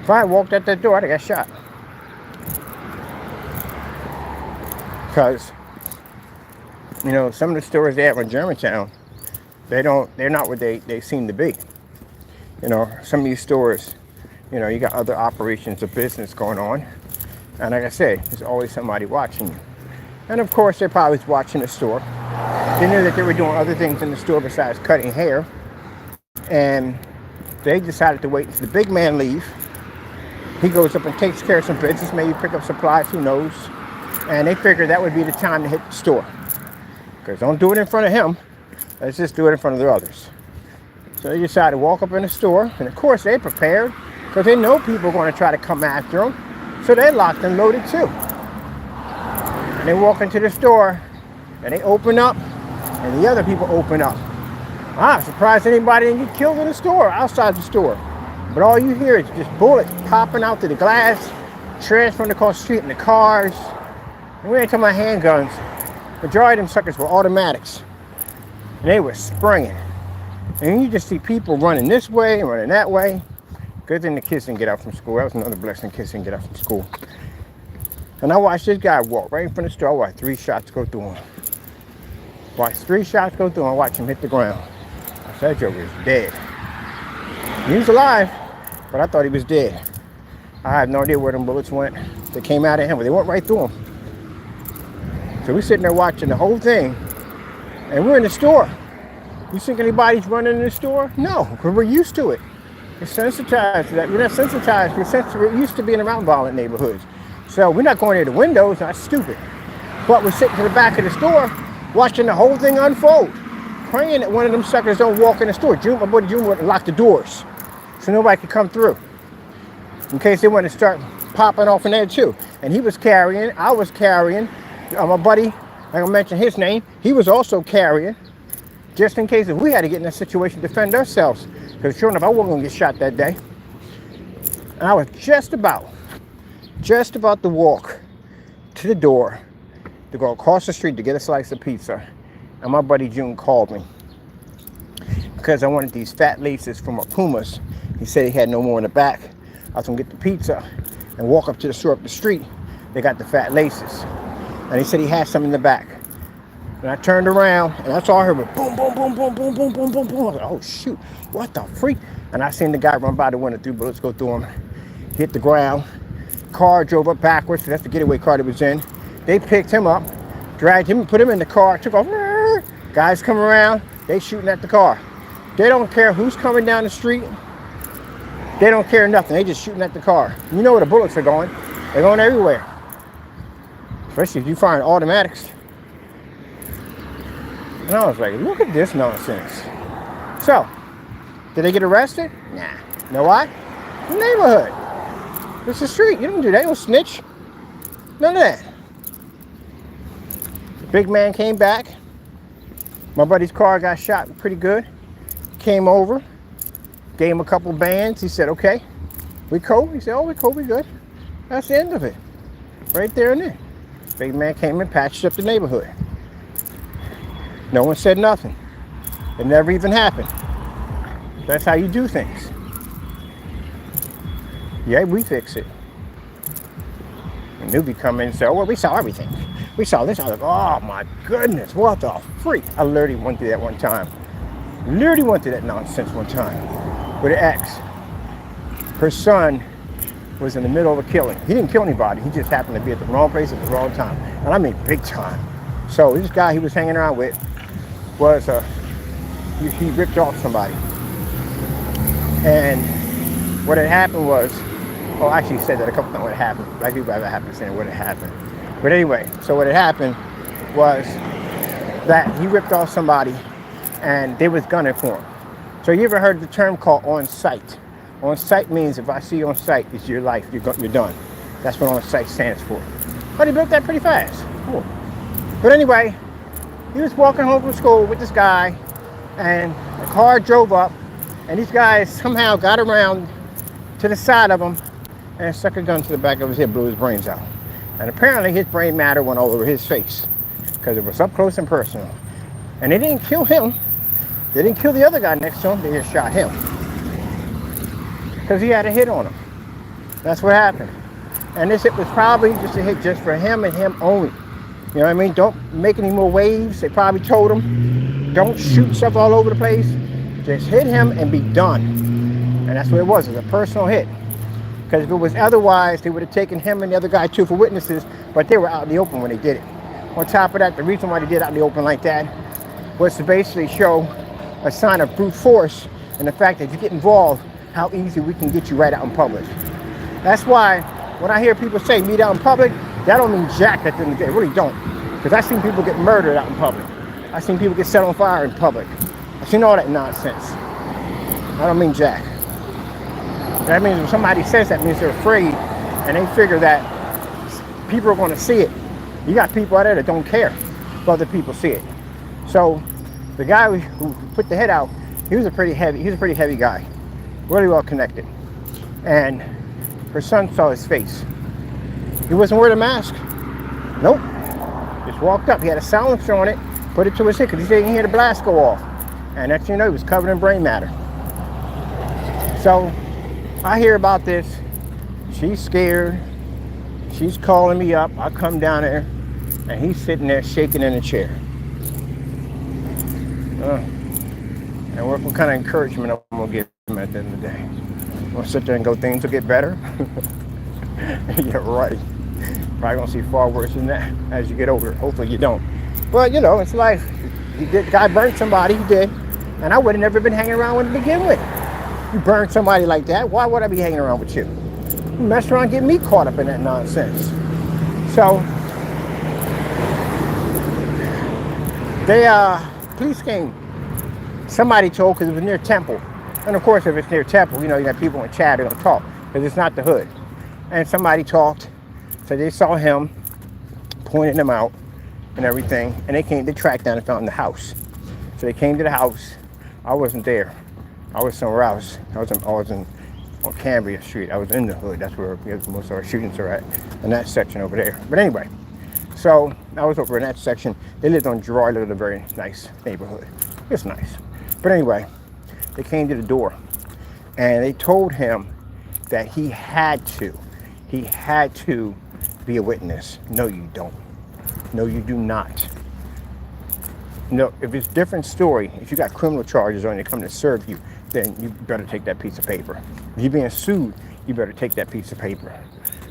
If I had walked out that door, I'd have got shot. Because, you know, some of the stores they have in Germantown, they're not what they seem to be. You know, some of these stores, you know, you got other operations of business going on. And like I say, there's always somebody watching you. And of course, they're probably watching the store. They knew that they were doing other things in the store besides cutting hair. And they decided to wait until the big man leave. He goes up and takes care of some business, maybe pick up supplies, who knows. And they figured that would be the time to hit the store. Because don't do it in front of him. Let's just do it in front of the others. So they decided to walk up in the store. And of course, they're prepared because they know people are going to try to come after them. So they're locked and loaded too. And they walk into the store and they open up and the other people open up. I'm surprised anybody didn't get killed in the store, outside the store. But all you hear is just bullets popping out through the glass, trash from across the street in the cars. And we ain't talking about handguns. Majority of them suckers were automatics. and they were springing. And you just see people running this way and running that way. Good thing the kids didn't get out from school. That was another blessing. Kids didn't get out from school. And I watched this guy walk right in front of the store. I watched 3 shots go through him. Watched 3 shots go through him. I watched him hit the ground. I said, that joker is dead. He was alive, but I thought he was dead. I have no idea where them bullets went. They came out of him, but they went right through him. So we're sitting there watching the whole thing, and we're in the store. You think anybody's running in the store? No, because we're used to it. We're sensitized to that. We're not sensitized. We're used to being around violent neighborhoods. So we're not going near the windows. That's stupid. But we're sitting to the back of the store, watching the whole thing unfold, praying that one of them suckers don't walk in the store. My buddy June would lock the doors so nobody could come through, in case they want to start popping off in there too. And he was carrying. I was carrying. My buddy, like I mentioned his name, he was also carrying, just in case if we had to get in a situation to defend ourselves. Because sure enough, I wasn't going to get shot that day. And I was just about to walk to the door to go across the street to get a slice of pizza. And my buddy June called me because I wanted these fat laces from my Pumas. He said he had no more in the back. I was going to get the pizza and walk up to the store up the street. They got the fat laces. And he said he had some in the back. And I turned around, and that's all I heard was boom, boom, boom, boom, boom, boom, boom, boom, boom. I was like, oh, shoot, what the freak? And I seen the guy run by the window, 3 bullets go through him, hit the ground. Car drove up backwards, because that's the getaway car that was in. They picked him up, dragged him, put him in the car, took off. Guys come around, they shooting at the car. They don't care who's coming down the street. They don't care nothing. They just shooting at the car. You know where the bullets are going. They're going everywhere. Especially if you find automatics. And I was like, look at this nonsense. So, did they get arrested? Nah. You know why? The neighborhood. It's the street. You don't do that. You don't snitch. None of that. The big man came back. My buddy's car got shot pretty good. Came over. Gave him a couple bands. He said, okay. We cool? He said, oh, we cool. We good. That's the end of it. Right there and then. Big man came and patched up the neighborhood. No one said nothing. It never even happened. That's how you do things. Yeah, we fix it. A newbie come in and say, oh, well, we saw everything. We saw this. I was like, oh my goodness, what the freak? I literally went through that one time. Literally went through that nonsense one time with an ex. Her son was in the middle of a killing. He didn't kill anybody. He just happened to be at the wrong place at the wrong time. And I mean big time. So this guy he was hanging around with was, he ripped off somebody. And what had happened was, oh, I actually said that a couple times what had happened. Like people ever happen to say what had happened. But anyway, so what had happened was that he ripped off somebody and they was gunning for him. So you ever heard the term called on sight? On sight means if I see you on sight, it's your life, you're done. That's what on sight stands for. But he built that pretty fast. Cool. But anyway, he was walking home from school with this guy, and a car drove up, and these guys somehow got around to the side of him and stuck a gun to the back of his head, blew his brains out. And apparently his brain matter went all over his face because it was up close and personal. And they didn't kill him. They didn't kill the other guy next to him. They just shot him because he had a hit on him. That's what happened. And this hit was probably just a hit just for him and him only. You know what I mean? Don't make any more waves. They probably told him, don't shoot stuff all over the place. Just hit him and be done. And that's what it was. It was a personal hit. Because if it was otherwise, they would have taken him and the other guy too for witnesses, but they were out in the open when they did it. On top of that, the reason why they did it out in the open like that was to basically show a sign of brute force and the fact that you get involved, how easy we can get you right out in public. That's why when I hear people say meet out in public, that don't mean jack at the end of the day. It really don't. Because I've seen people get murdered out in public. I've seen people get set on fire in public. I've seen all that nonsense. I don't mean jack. That means when somebody says that, means they're afraid and they figure that people are going to see it. You got people out there that don't care if other people see it. So the guy who put the head out, he was a pretty heavy guy, really well connected. And her son saw his face. He wasn't wearing a mask. Nope. Just walked up. He had a silencer on it. Put it to his head because he didn't hear the blast go off. And next thing you know, he was covered in brain matter. So I hear about this. She's scared. She's calling me up. I come down there, and he's sitting there shaking in a chair. And what kind of encouragement I'm going to give him at the end of the day? I'm going to sit there and go, things will get better? Yeah, right. Probably going to see far worse than that as you get older. Hopefully you don't. But, you know, it's life. Guy burned somebody, he did. And I would have never been hanging around with him to begin with. You burn somebody like that, why would I be hanging around with you? You mess around and get me caught up in that nonsense. So, police came. Somebody told, because it was near Temple. And of course, if it's near Temple, you know, you got people in chat, they're going to talk, because it's not the hood. And somebody talked, so they saw him, pointed him out and everything, and they tracked down and found the house. So they came to the house. I wasn't there. I was somewhere else. I was on Cambria Street. I was in the hood. That's where most of our shootings are at, in that section over there. But anyway, so I was over in that section. They lived on Gerard, lived in a very nice neighborhood. It's nice. But anyway, they came to the door, and they told him that he had to be a witness. No, you don't. No, you do not. No, if it's a different story, if you got criminal charges on you coming to serve you, then you better take that piece of paper. If you're being sued, you better take that piece of paper.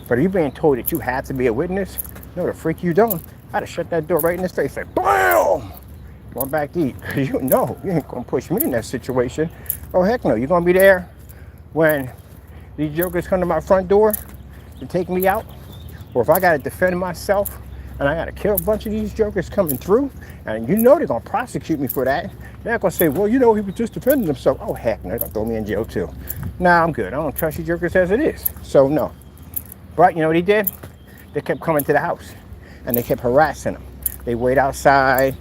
But if you're being told that you have to be a witness, no, the freak you don't. I'd have shut that door right in his face, like, BAM! Going back to eat. You know, you ain't gonna push me in that situation. Oh, heck no, you're gonna be there when these jokers come to my front door to take me out? Or if I gotta defend myself and I gotta kill a bunch of these jokers coming through, and you know they're gonna prosecute me for that. They're not gonna say, well, you know, he was just defending himself. Oh, heck no, they're gonna throw me in jail too. Nah, I'm good. I don't trust you jokers as it is. So no. But you know what he did? They kept coming to the house and they kept harassing him. They wait outside,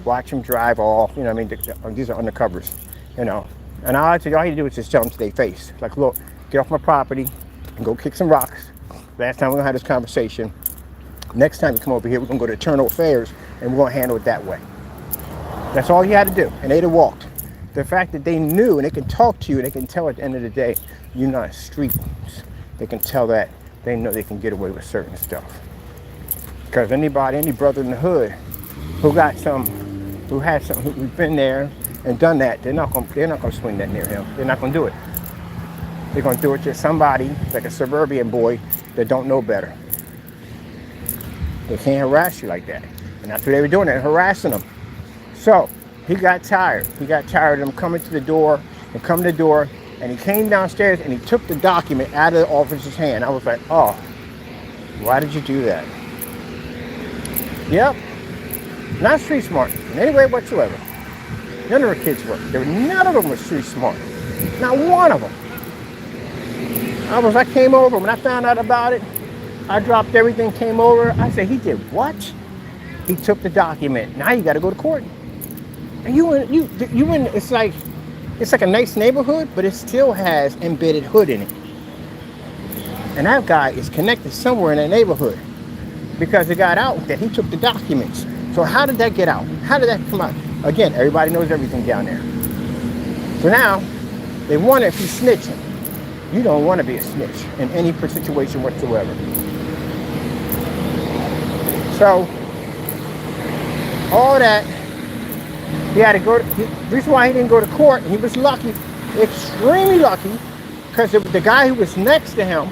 watch him drive off. You know what I mean? These are undercovers, you know. And all you had to do is just tell them to their face. Like, look, get off my property and go kick some rocks. Last time we're gonna have this conversation. Next time you come over here, we're gonna go to Internal Affairs and we're gonna handle it that way. That's all you had to do, and they'd have walked. The fact that they knew, and they can talk to you, and they can tell at the end of the day, you're not street. They can tell that. They know they can get away with certain stuff. Because any brother in the hood who's been there and done that, they're not gonna swing that near him. They're not gonna do it. They're gonna do it to somebody like a suburban boy that don't know better. They can't harass you like that. And that's what they were doing, they're harassing them. So he got tired. He got tired of them coming to the door, and he came downstairs and he took the document out of the officer's hand. I was like, oh, why did you do that? Yep, not street smart in any way whatsoever. None of her kids were. None of them were street smart. Not one of them. I came over, when I found out about it, I dropped everything, came over. I said, he did what? He took the document. Now you got to go to court. And it's like a nice neighborhood, but it still has embedded hood in it. And that guy is connected somewhere in that neighborhood because it got out that he took the documents. So how did that get out? How did that come out? Again, everybody knows everything down there. So now they wonder if he's snitching. You don't want to be a snitch in any situation whatsoever. So all that, he had to go to, the reason why he didn't go to court, and he was lucky, extremely lucky, because the guy who was next to him,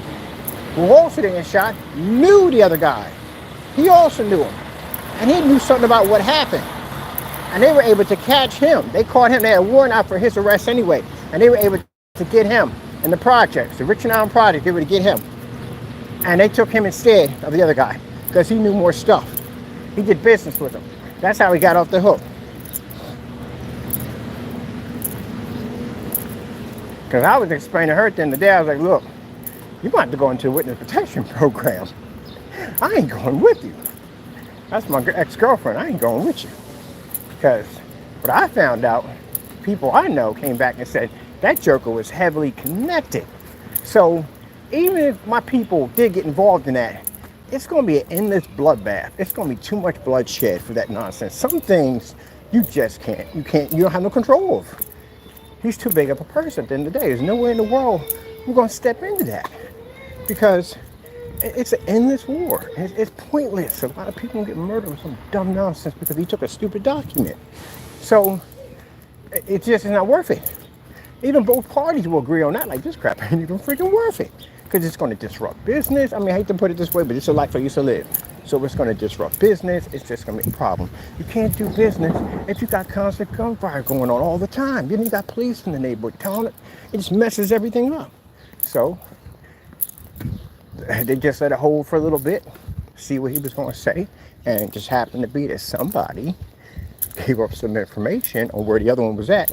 who also didn't get shot, knew the other guy. He also knew him. And he knew something about what happened. And they were able to catch him. They caught him. They had a warrant out for his arrest anyway. And they were able to get him in the projects, the Richmond Island project, they were to get him. And they took him instead of the other guy because he knew more stuff. He did business with him. That's how he got off the hook. Because I was explaining to her at the end of the day, I was like, look, you might have to go into a witness protection program. I ain't going with you. That's my ex-girlfriend. I ain't going with you. Because what I found out, people I know came back and said that joker was heavily connected. So even if my people did get involved in that, it's going to be an endless bloodbath. It's going to be too much bloodshed for that nonsense. Some things you just can't. You don't have no control over. He's too big of a person at the end of the day. There's nowhere in the world we're going to step into that because it's an endless war. It's pointless. A lot of people get murdered with some dumb nonsense because he took a stupid document. So it just is not worth it. Even both parties will agree on that. Like, this crap ain't even freaking worth it because it's going to disrupt business. I mean, I hate to put it this way, but it's a life I used to live. So it's going to disrupt business. It's just going to be a problem. You can't do business if you got constant gunfire going on all the time. Then you got police in the neighborhood telling it. It just messes everything up. So they just let it hold for a little bit, see what he was going to say, and it just happened to be that somebody gave up some information on where the other one was at,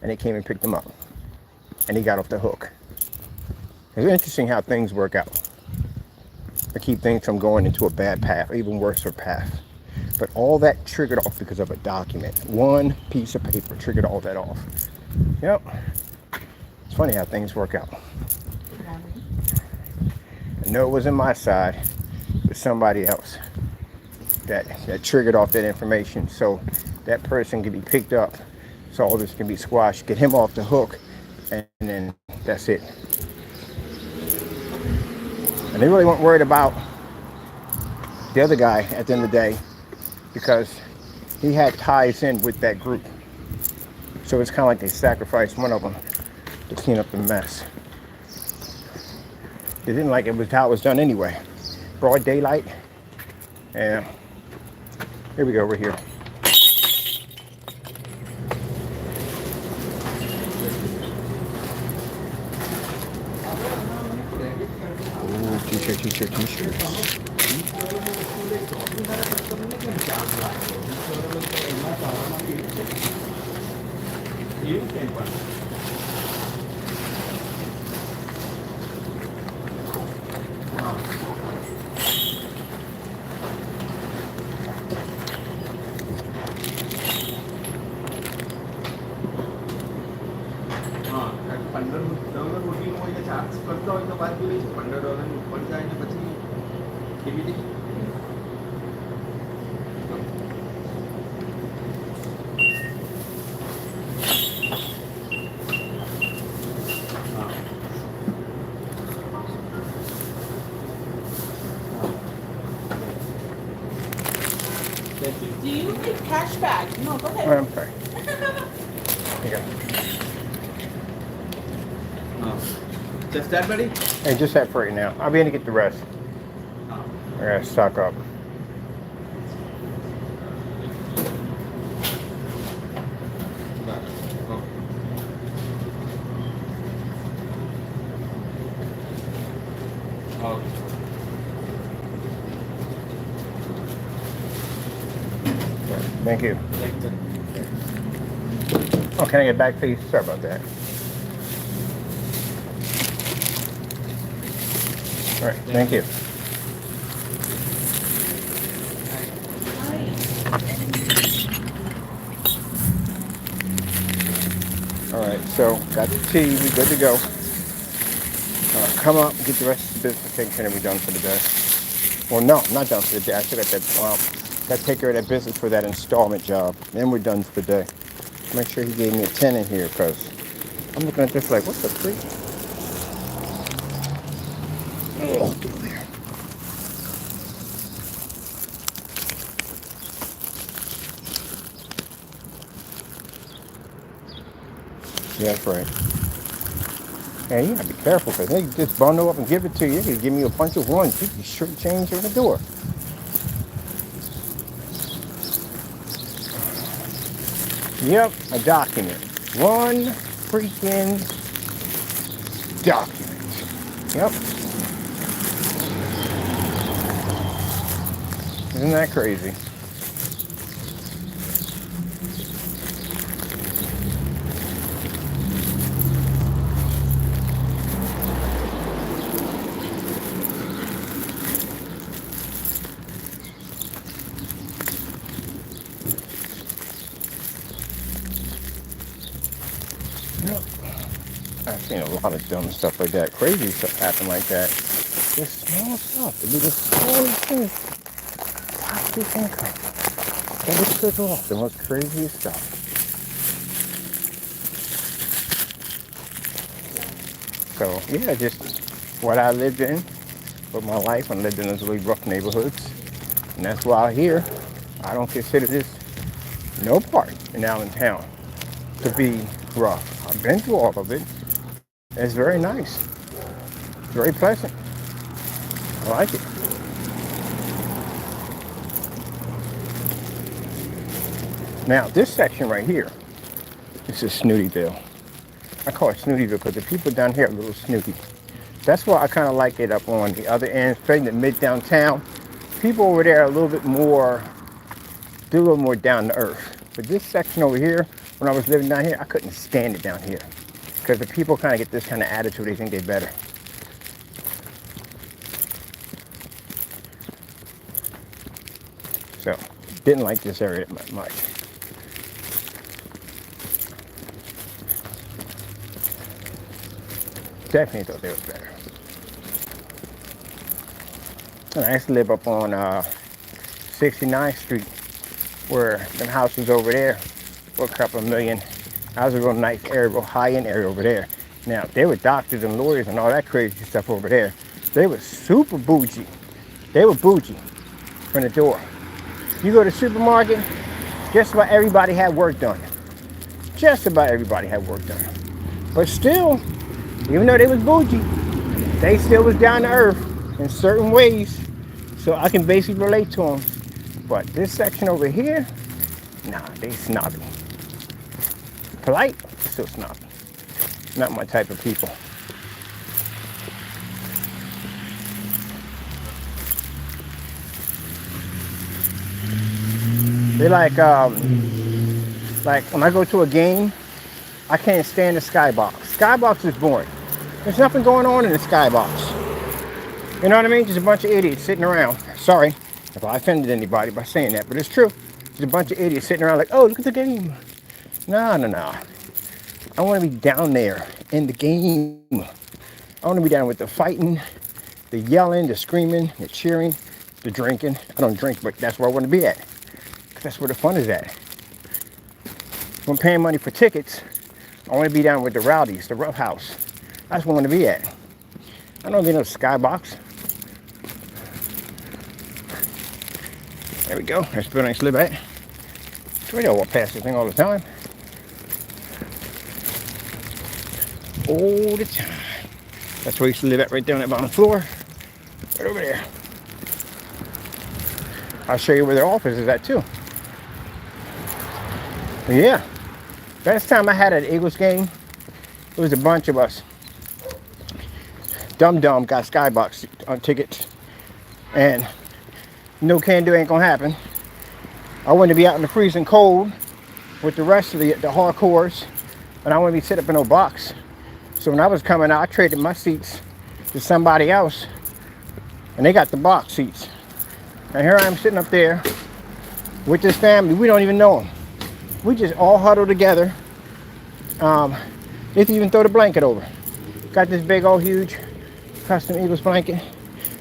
and they came and picked him up, and he got off the hook. It's interesting how things work out. They keep things from going into a bad path, even worse path. But all that triggered off because of a document. One piece of paper triggered all that off. Yep. It's funny how things work out. I know it wasn't my side, but somebody else that triggered off that information. So that person can be picked up. So all this can be squashed. Get him off the hook, and then that's it. And they really weren't worried about the other guy at the end of the day because he had ties in with that group. So it's kind of like they sacrificed one of them to clean up the mess. They didn't like it was how it was done anyway. Broad daylight. And here we go, we're here. Ooh, t-shirts.
Do you take cash back? No, go ahead.
I'm sorry. Here you go.
Just that, buddy?
Hey, just that for right now. I'll be in to get the rest. I gotta stock up. Thank you. Oh, can I get back, please? Sorry about that. All right, thank you. All right, so got the tea, we good to go. Come up, get the rest of the business taken care of, and we're done for the day. Well, no, I'm not done for the day. I still got that, got to take care of that business for that installment job. Then we're done for the day. Make sure he gave me a 10 in here, because I'm looking at this like, what the freak? Oh, yeah, that's right. And you gotta be careful because they just bundle up and give it to you. They give me a bunch of ones. You can short change on the door. Yep, a document. One freaking document. Yep. Isn't that crazy? I've seen a lot of dumb stuff like that. Crazy stuff happen like that. Just small stuff. It be the smallest thing. Positive income. That would trick off the most craziest stuff. So yeah, just what I lived in with my life. I lived in those really rough neighborhoods. And that's why here, I don't consider this no part in Allentown to be rough. I've been through all of it. It's very nice. Very pleasant. I like it. Now, this section right here, this is Snootyville. I call it Snootyville because the people down here are a little snooty. That's why I kind of like it up on the other end, especially the mid-downtown. People over there are a little bit more, do a little more down to earth. But this section over here, when I was living down here, I couldn't stand it down here. Because the people kind of get this kind of attitude, they think they're better. So, didn't like this area much. Definitely thought they was better. And I used to live up on 69th Street, where them houses over there were a couple of million. That was a real nice area, real high-end area over there. Now, they were doctors and lawyers and all that crazy stuff over there. They were super bougie. They were bougie from the door. You go to the supermarket, just about everybody had work done. Just about everybody had work done. But still, even though they was bougie, they still was down to earth in certain ways. So I can basically relate to them. But this section over here, nah, they snobby. Polite, still snobby. Not my type of people. They like when I go to a game, I can't stand the skybox. Skybox is boring. There's nothing going on in the skybox. You know what I mean? Just a bunch of idiots sitting around. Sorry if I offended anybody by saying that, but it's true. Just a bunch of idiots sitting around like, oh, look at the game. No. I want to be down there in the game. I want to be down with the fighting, the yelling, the screaming, the cheering, the drinking. I don't drink, but that's where I want to be at. That's where the fun is at. When I'm paying money for tickets, I want to be down with the rowdies, the rough house. That's where I want to be at. I don't want to be in no skybox. There we go. That's where I used to live at. I walk past this thing all the time. All the time. That's where I used to live at, right down that bottom floor. Right over there. I'll show you where their office is at too. But yeah, last time I had an Eagles game, it was a bunch of us. Dumb got skybox on tickets, and no can do ain't gonna happen. I want to be out in the freezing cold with the rest of the hardcores, and I want to be sit up in no box. So when I was coming out, I traded my seats to somebody else, and they got the box seats. And here I am sitting up there with this family. We don't even know them. We just all huddled together. They even throw the blanket over. Got this big old huge custom Eagles blanket,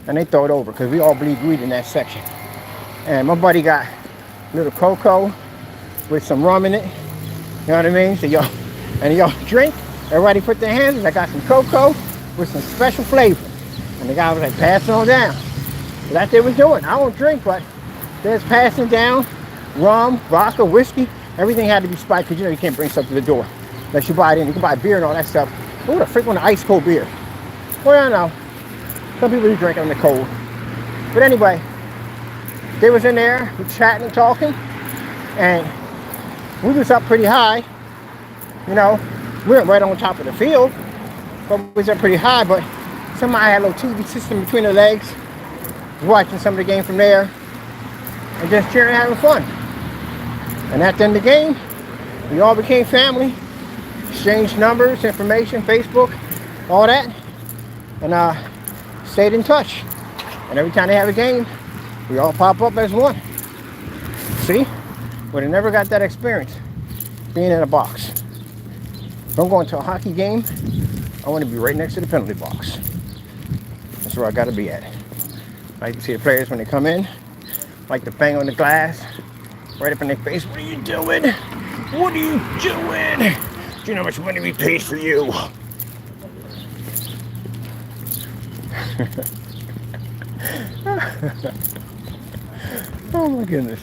and they throw it over because we all bleed weed in that section. And my buddy got a little cocoa with some rum in it. You know what I mean? So y'all drink. Everybody put their hands in. I got some cocoa with some special flavor. And the guy was like, pass it on down. So that's what they was doing. I don't drink, but they was passing down rum, vodka, whiskey. Everything had to be spiked because you can't bring stuff to the door unless you buy it in. You can buy beer and all that stuff. Who the freak want an ice cold beer? Well, I know. Some people do drink it on the cold. But anyway, they was in there, we chatting and talking, and we was up pretty high. You know, we weren't right on top of the field, but we was up pretty high. But somebody had a little TV system between their legs, watching some of the game from there, and just cheering and having fun. And at the end of the game, we all became family, exchanged numbers, information, Facebook, all that, and stayed in touch. And every time they have a game, we all pop up as one. See? Would have never got that experience being in a box. If I'm going to a hockey game, I want to be right next to the penalty box. That's where I gotta be at. I like to see the players when they come in. I like to bang on the glass, right up in their face. What are you doing? What are you doing? Do you know how much money we paid for you? Oh my goodness.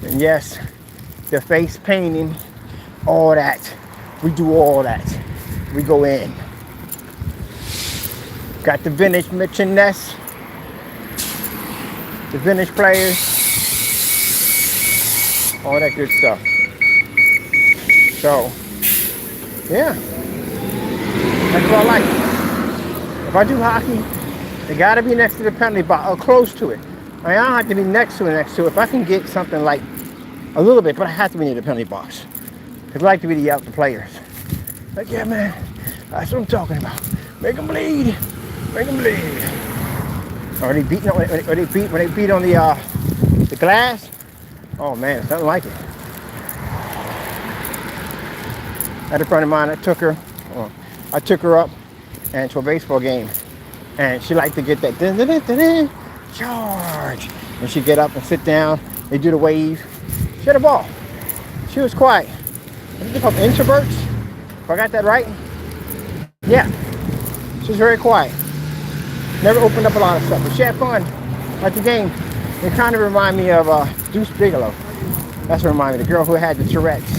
And yes, the face painting, all that. We do all that. We go in. Got the vintage Mitch and Ness. The vintage players. All that good stuff. So, yeah. That's what I like. If I do hockey, it gotta be next to the penalty box or close to it. I don't have to be next to it. If I can get something like a little bit, but I have to be near the penalty box. Because I like to be the out the players. Like, yeah, man, that's what I'm talking about. Make them bleed. Make them bleed. Or they beat, when they beat on the glass. Oh man, it's nothing like it. I had a friend of mine, I took her up and to a baseball game, and she liked to get that charge, and she'd get up and sit down. They do the wave. She had a ball. She was quiet. I think they're called introverts. If I got that right. Yeah, she was very quiet. Never opened up a lot of stuff, but she had fun at the game. It kind of reminded me of Deuce Bigelow. That's what reminded me, the girl who had the Tourette's,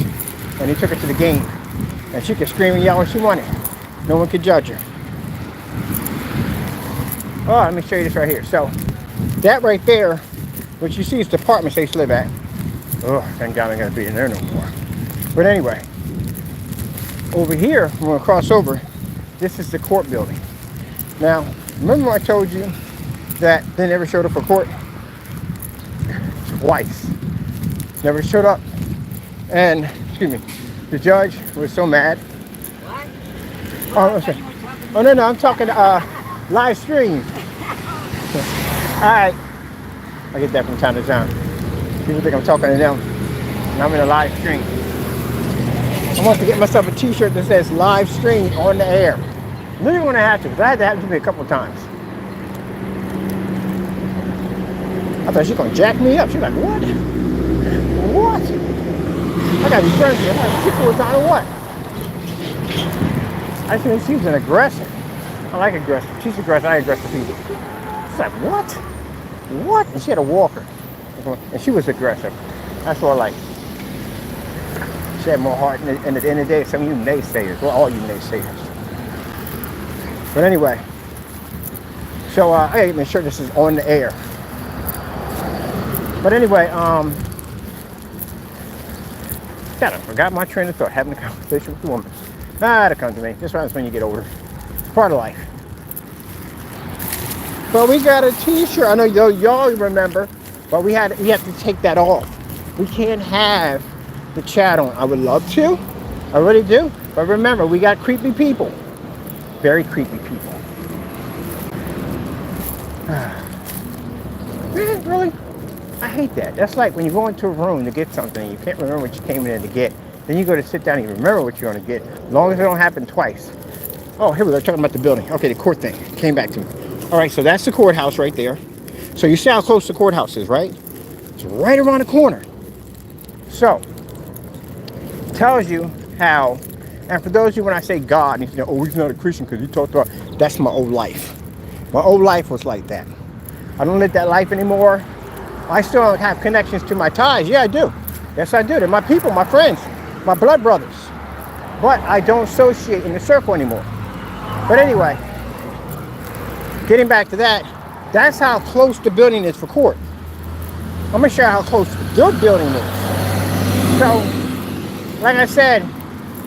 and he took her to the game, and she could scream and yell when she wanted. No one could judge her. Oh, let me show you this right here. So, that right there, what you see is the apartments they used to live at. Oh, thank God I'm gonna be in there no more. But anyway, over here, we're gonna cross over. This is the court building. Now, remember I told you that they never showed up for court? Twice. Never showed up. And, excuse me, the judge was so mad.
What?
Oh, no, I'm talking live stream. Alright. I get that from time to time. People think I'm talking to them, and I'm in a live stream. I want to get myself a t-shirt that says live stream on the air. I'm really going to have to, because I had that happen to me a couple of times. I thought she was going to jack me up. She's like, what? What? I got to be friends with her. I got to kick her time or what? I think she's an aggressor. I like aggressive. She's aggressive. I like aggressive people. She's like, what? What? And she had a walker. And she was aggressive. That's what I like. She had more heart. And at the end of the day, some of you naysayers. Well, all you naysayers. But anyway. So, I gotta make sure this is on the air. But anyway, God, I forgot my train of thought. Having a conversation with the woman. That'll come to me. This happens when you get older. It's part of life. But we got a t-shirt. I know y'all remember, but we have to take that off. We can't have the chat on. I would love to. I really do. But remember, we got creepy people. Very creepy people. Man, really? I hate that. That's like when you go into a room to get something and you can't remember what you came in to get. Then you go to sit down and you remember what you're going to get. As long as it don't happen twice. Oh, here we go. Talking about the building. Okay, the court thing. Came back to me. All right, so that's the courthouse right there. So you see how close the courthouse is, right? It's right around the corner. So, tells you how, and for those of you when I say God, and you say, oh, he's not a Christian because he talked about, that's my old life. My old life was like that. I don't live that life anymore. I still have connections to my ties. Yeah, I do. Yes, I do. They're my people, my friends, my blood brothers. But I don't associate in the circle anymore. But anyway, getting back to that, that's how close the building is for court. I'm going to show you how close your building is. So, like I said,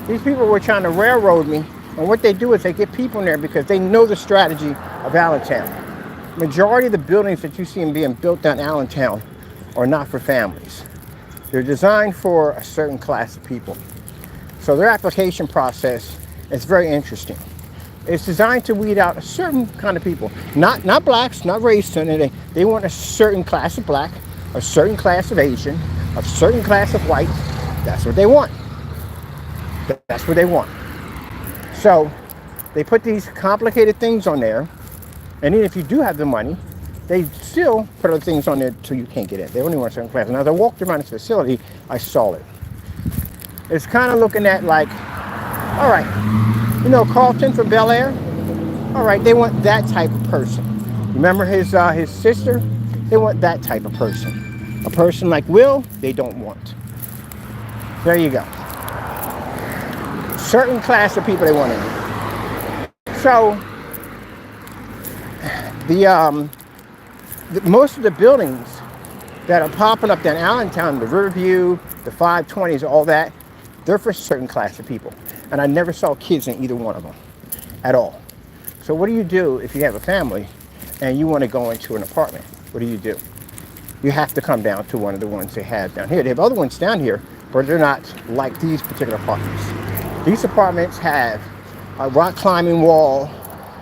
these people were trying to railroad me. And what they do is they get people in there because they know the strategy of Allentown. Majority of the buildings that you see being built down Allentown are not for families. They're designed for a certain class of people. So their application process is very interesting. It's designed to weed out a certain kind of people. Not blacks, not race, anything. They want a certain class of black, a certain class of Asian, a certain class of white. That's what they want. That's what they want. So they put these complicated things on there And even if you do have the money, they still put other things on there so you can't get in. They only want certain classes. Now, as I walked around this facility, I saw it. It's kind of looking at like, all right, you know, Carlton from Bel Air? All right, they want that type of person. Remember his sister? They want that type of person. A person like Will, they don't want. There you go. Certain class of people they want in. So, most of the buildings that are popping up down Allentown, the Riverview, the 520s, all that, they're for a certain class of people. And I never saw kids in either one of them at all. So what do you do if you have a family and you want to go into an apartment? What do? You have to come down to one of the ones they have down here. They have other ones down here, but they're not like these particular apartments. These apartments have a rock climbing wall,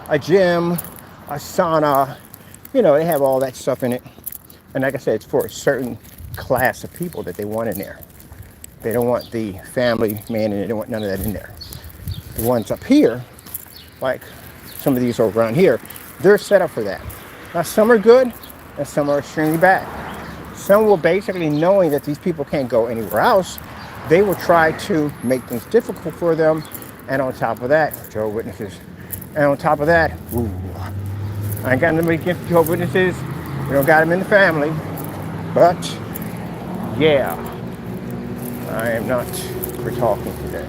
a gym, a sauna, you know, they have all that stuff in it. And like I said, it's for a certain class of people that they want in there. They don't want the family man, and they don't want none of that in there. The ones up here, like some of these over around here, they're set up for that. Now, some are good and some are extremely bad. Some will basically, knowing that these people can't go anywhere else, they will try to make things difficult for them. And on top of that, Jehovah's Witnesses. And on top of that, I ain't got nobody against Jehovah's Witnesses. We don't got them in the family. But, yeah, I am not for talking today.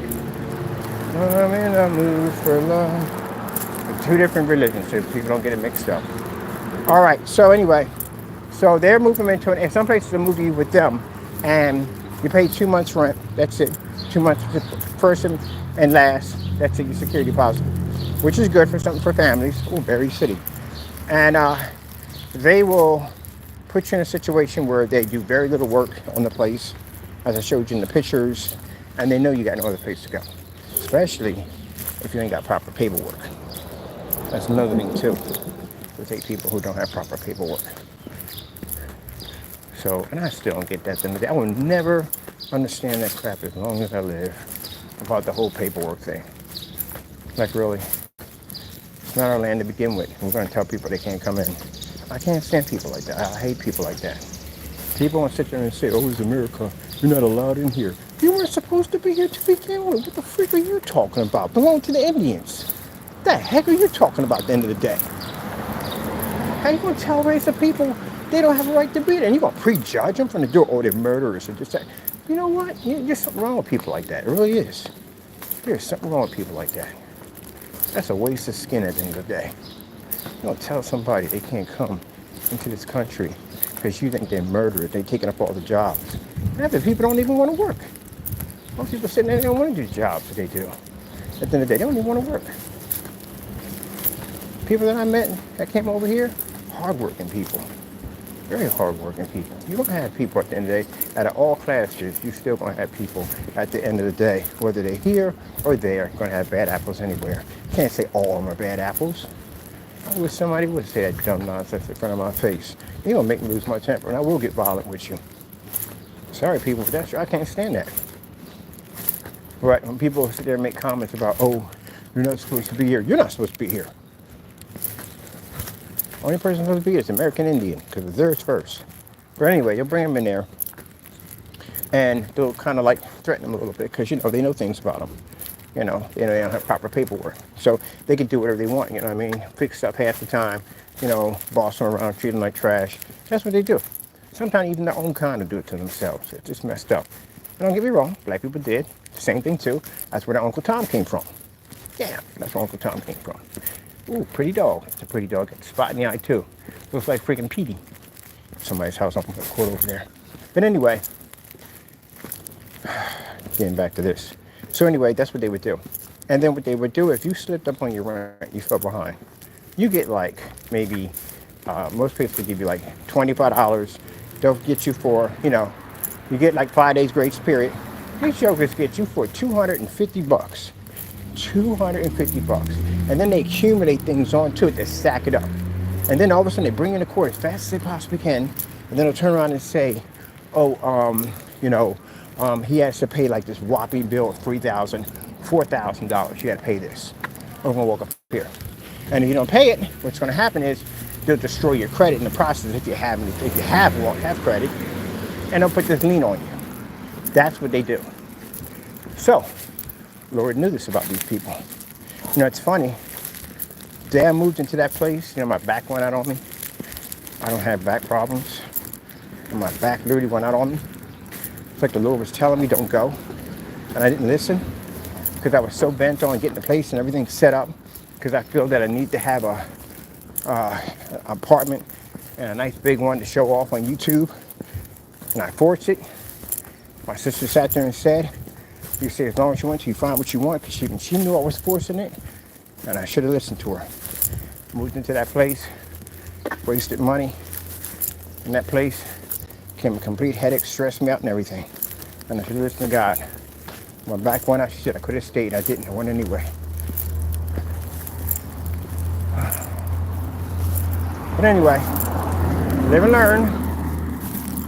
I'm in a mood for love. Two different religions, so people don't get it mixed up. All right, so anyway, so they're moving into it. And some places will move you with them, and you pay 2 months rent. That's it. 2 months first and last. That's it, your security deposit, which is good for something for families. Oh, Berry City. And they will put you in a situation where they do very little work on the place, as I showed you in the pictures, and they know you got no other place to go, especially if you ain't got proper paperwork. That's another thing too. We take people who don't have proper paperwork. So, and I still don't get that. I will never understand that crap as long as I live about the whole paperwork thing. Like, really, it's not our land to begin with. We're going to tell people they can't come in. I can't stand people like that. I hate people like that. People want to sit there and say, oh, it's America. You're not allowed in here. You weren't supposed to be here to begin with. What the freak are you talking about? Belong to the Indians. What the heck are you talking about at the end of the day? How you going to tell race of people they don't have a right to be there? And you're going to prejudge them from the door? Oh, they're murderers. Or just that. You know what? There's something wrong with people like that. It really is. There's something wrong with people like that. That's a waste of skin at the end of the day. You don't tell somebody they can't come into this country because you think they're murderers. They're taking up all the jobs. Half the people don't even want to work. Most people sitting there, they don't want to do jobs that they do. At the end of the day, they don't even want to work. People that I met that came over here, hardworking people. Very hardworking people. You're going to have people at the end of the day, out of all classes, you're still going to have people at the end of the day, whether they're here or there, going to have bad apples anywhere. You can't say all of them are bad apples. I wish somebody would say that dumb nonsense in front of my face. You're going to make me lose my temper, and I will get violent with you. Sorry, people, but that's true. I can't stand that. But when people sit there and make comments about, oh, you're not supposed to be here. You're not supposed to be here. Only person supposed to be here is American Indian, because theirs first. But anyway, you'll bring them in there, and they'll kind of like threaten them a little bit, because, you know, they know things about them. You know, they don't have proper paperwork. So they can do whatever they want, you know what I mean? Fix stuff half the time, you know, boss them around, treat them like trash. That's what they do. Sometimes even their own kind of do it to themselves. It's just messed up. And don't get me wrong, black people did. Same thing too. That's where their Uncle Tom came from. Yeah, that's where Uncle Tom came from. Ooh, pretty dog. It's a pretty dog. Got a spot in the eye too. Looks like freaking Petey. Somebody's house up in the court over there. But anyway, getting back to this. So anyway, that's what they would do. And then what they would do, if you slipped up on your rent, you fell behind. You get like maybe, most places will give you like $25. They'll get you for, you know, you get like 5 days grace period. These jokers get you for $250. $250. And then they accumulate things onto it to stack it up. And then all of a sudden they bring in the court as fast as they possibly can. And then they'll turn around and say, oh, you know, he has to pay like this whopping bill of $3,000, $4,000. You got to pay this. I'm going to walk up here. And if you don't pay it, what's going to happen is they'll destroy your credit in the process if you have credit, and they'll put this lien on you. That's what they do. So, Lord knew this about these people. You know, it's funny. The day I moved into that place, you know, my back went out on me. I don't have back problems. And my back literally went out on me. It's like the Lord was telling me, don't go. And I didn't listen because I was so bent on getting the place and everything set up because I feel that I need to have a apartment and a nice big one to show off on YouTube. And I forced it. My sister sat there and said, you say as long as you want to, you find what you want, because she knew I was forcing it, and I should have listened to her. Moved into that place, wasted money in that place, became a complete headache, stressed me out and everything. And I should have listened to God. My back went out, she said I could have stayed. I didn't, I went anyway. But anyway, live and learn.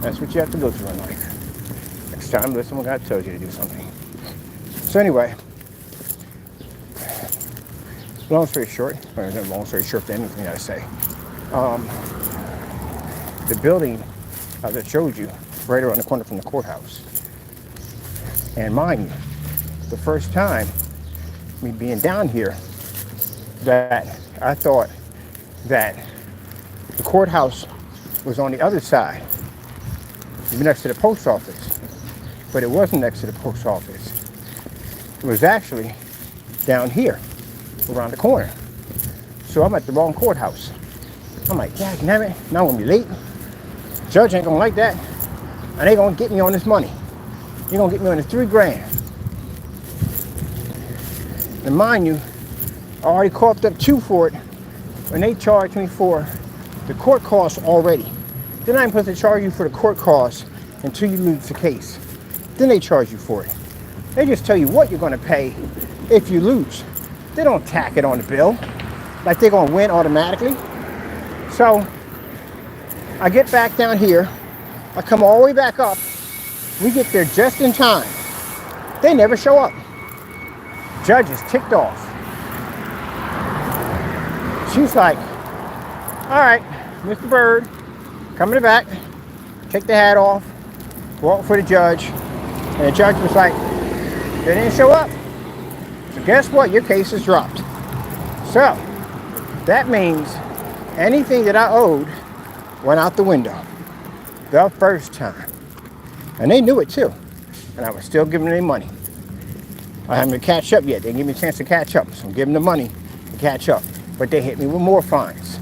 That's what you have to go through in life. Next time, listen when God tells you to do something. So anyway, long story short, or no long story short, anything that I say, the building that showed you right around the corner from the courthouse. And mind you, the first time me being down here, that I thought that the courthouse was on the other side, next to the post office, but it wasn't next to the post office. It was actually down here, around the corner. So I'm at the wrong courthouse. I'm like, yeah, damn it, now I'm gonna be late. Judge ain't gonna like that, and they gonna get me on this money. They gonna get me on the $3,000. And mind you, I already coughed up 2 for it, when they charged me for the court costs already. They're not even supposed to charge you for the court costs until you lose the case. Then they charge you for it. They just tell you what you're gonna pay if you lose. They don't tack it on the bill like they're gonna win automatically. So I get back down here, I come all the way back up, we get there just in time. They never show up. Judge is ticked off. She's like, all right, Mr. Bird, come in the back, take the hat off, walk for the judge. And the judge was like, they didn't show up. So guess what? Your case is dropped. So that means anything that I owed went out the window the first time. And they knew it too. And I was still giving them money. I haven't catch up yet. They didn't give me a chance to catch up. So I'm giving them money to catch up. But they hit me with more fines.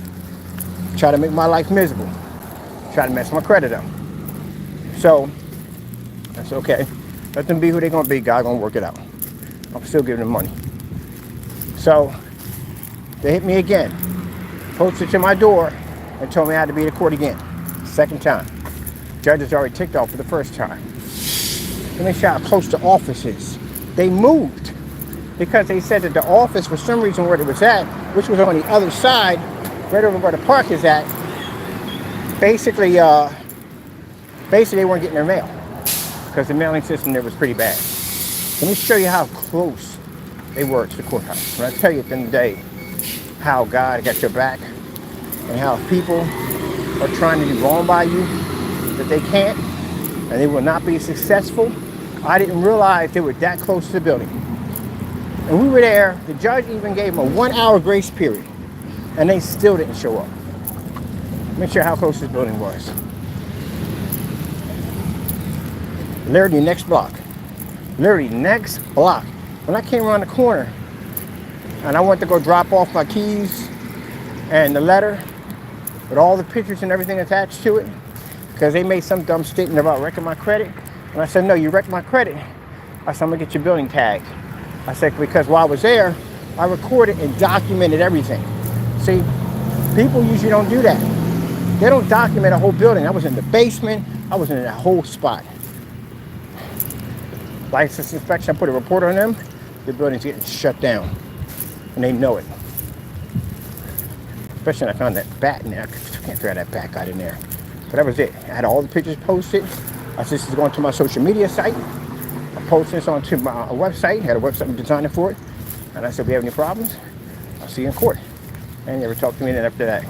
Try to make my life miserable. Try to mess my credit up. So that's okay. Let them be who they're gonna be. God's gonna work it out. I'm still giving them money. So they hit me again. Posted to my door and told me I had to be at court again. Second time. Judge is already ticked off for the first time. Let me show how close the office is. They moved because they said that the office, for some reason where it was at, which was on the other side, right over where the park is at, basically they weren't getting their mail because the mailing system there was pretty bad. Let me show you how close they were to the courthouse. When I tell you at the end of the day how God got your back and how people are trying to do wrong by you, that they can't and they will not be successful. I didn't realize they were that close to the building. And we were there, the judge even gave them a 1-hour grace period, and they still didn't show up. Make sure how close this building was. Literally next block. Literally next block. When I came around the corner, and I went to go drop off my keys and the letter with all the pictures and everything attached to it, because they made some dumb statement about wrecking my credit. And I said, no, you wrecked my credit. I said, I'm gonna get your building tagged. I said, because while I was there, I recorded and documented everything. See, people usually don't do that. They don't document a whole building. I was in the basement. I was in that whole spot. License inspection, I put a report on them. The building's getting shut down. And they know it. Especially when I found that bat in there. I can't figure out that bat got in there. But that was it. I had all the pictures posted. I said, this is going to my social media site. I posted this onto my website. I had a website designing for it. And I said, if you have any problems, I'll see you in court. And never talked to me then after that.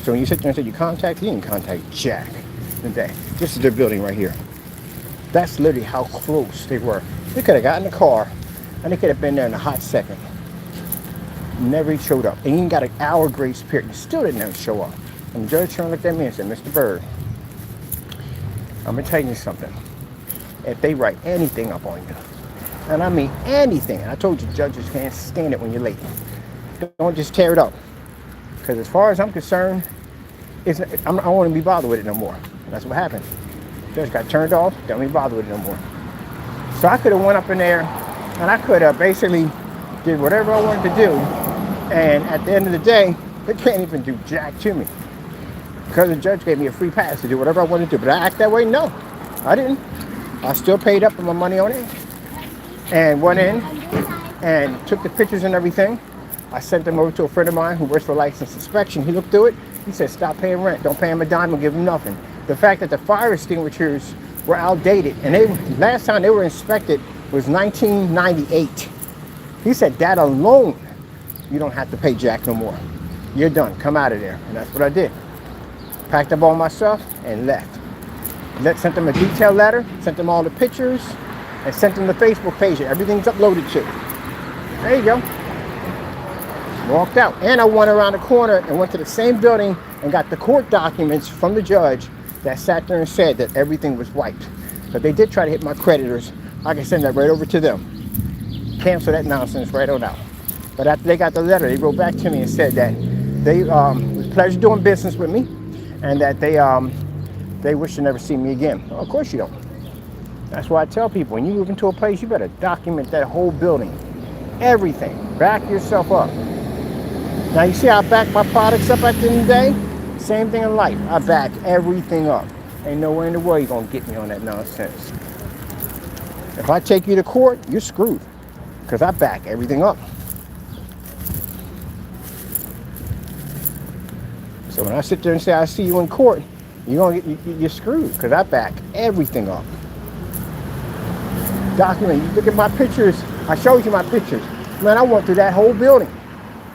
So when you sit there and say you didn't contact Jack today. This is their building right here. That's literally how close they were. They could have gotten in the car and they could have been there in a hot second. Never showed up. And even got an hour grace period. You still didn't ever show up. And the judge turned looked at me and said, Mr. Bird, I'm going to tell you something. If they write anything up on you, and I mean anything, and I told you judges can't stand it when you're late. Don't just tear it up. Because as far as I'm concerned, I don't want to be bothered with it no more. And that's what happened. The judge got turned off, don't be bothered with it no more. So I could have went up in there, and I could have basically did whatever I wanted to do. And at the end of the day, they can't even do jack to me. Because the judge gave me a free pass to do whatever I wanted to do. But I act that way? No, I didn't. I still paid up for my money on it. And went in and took the pictures and everything. I sent them over to a friend of mine who works for license inspection. He looked through it. He said, stop paying rent. Don't pay him a dime and give him nothing. The fact that the fire extinguishers were outdated and last time they were inspected was 1998. He said, that alone, you don't have to pay jack no more. You're done. Come out of there. And that's what I did. Packed up all my stuff and left. Sent them a detailed letter, sent them all the pictures, and sent them the Facebook page. Everything's uploaded to. There you go. Walked out. And I went around the corner and went to the same building and got the court documents from the judge that sat there and said that everything was wiped. But they did try to hit my creditors. I can send that right over to them. Cancel that nonsense right on out. But after they got the letter, they wrote back to me and said that it was a pleasure doing business with me and that they wish to never see me again. Well, of course you don't. That's why I tell people, when you move into a place, you better document that whole building. Everything. Back yourself up. Now you see how I back my products up at the end of the day? Same thing in life. I back everything up. Ain't nowhere in the world you're going to get me on that nonsense. If I take you to court, you're screwed. Because I back everything up. So when I sit there and say I see you in court, you're screwed. Because I back everything up. Document. You look at my pictures. I showed you my pictures. Man, I went through that whole building.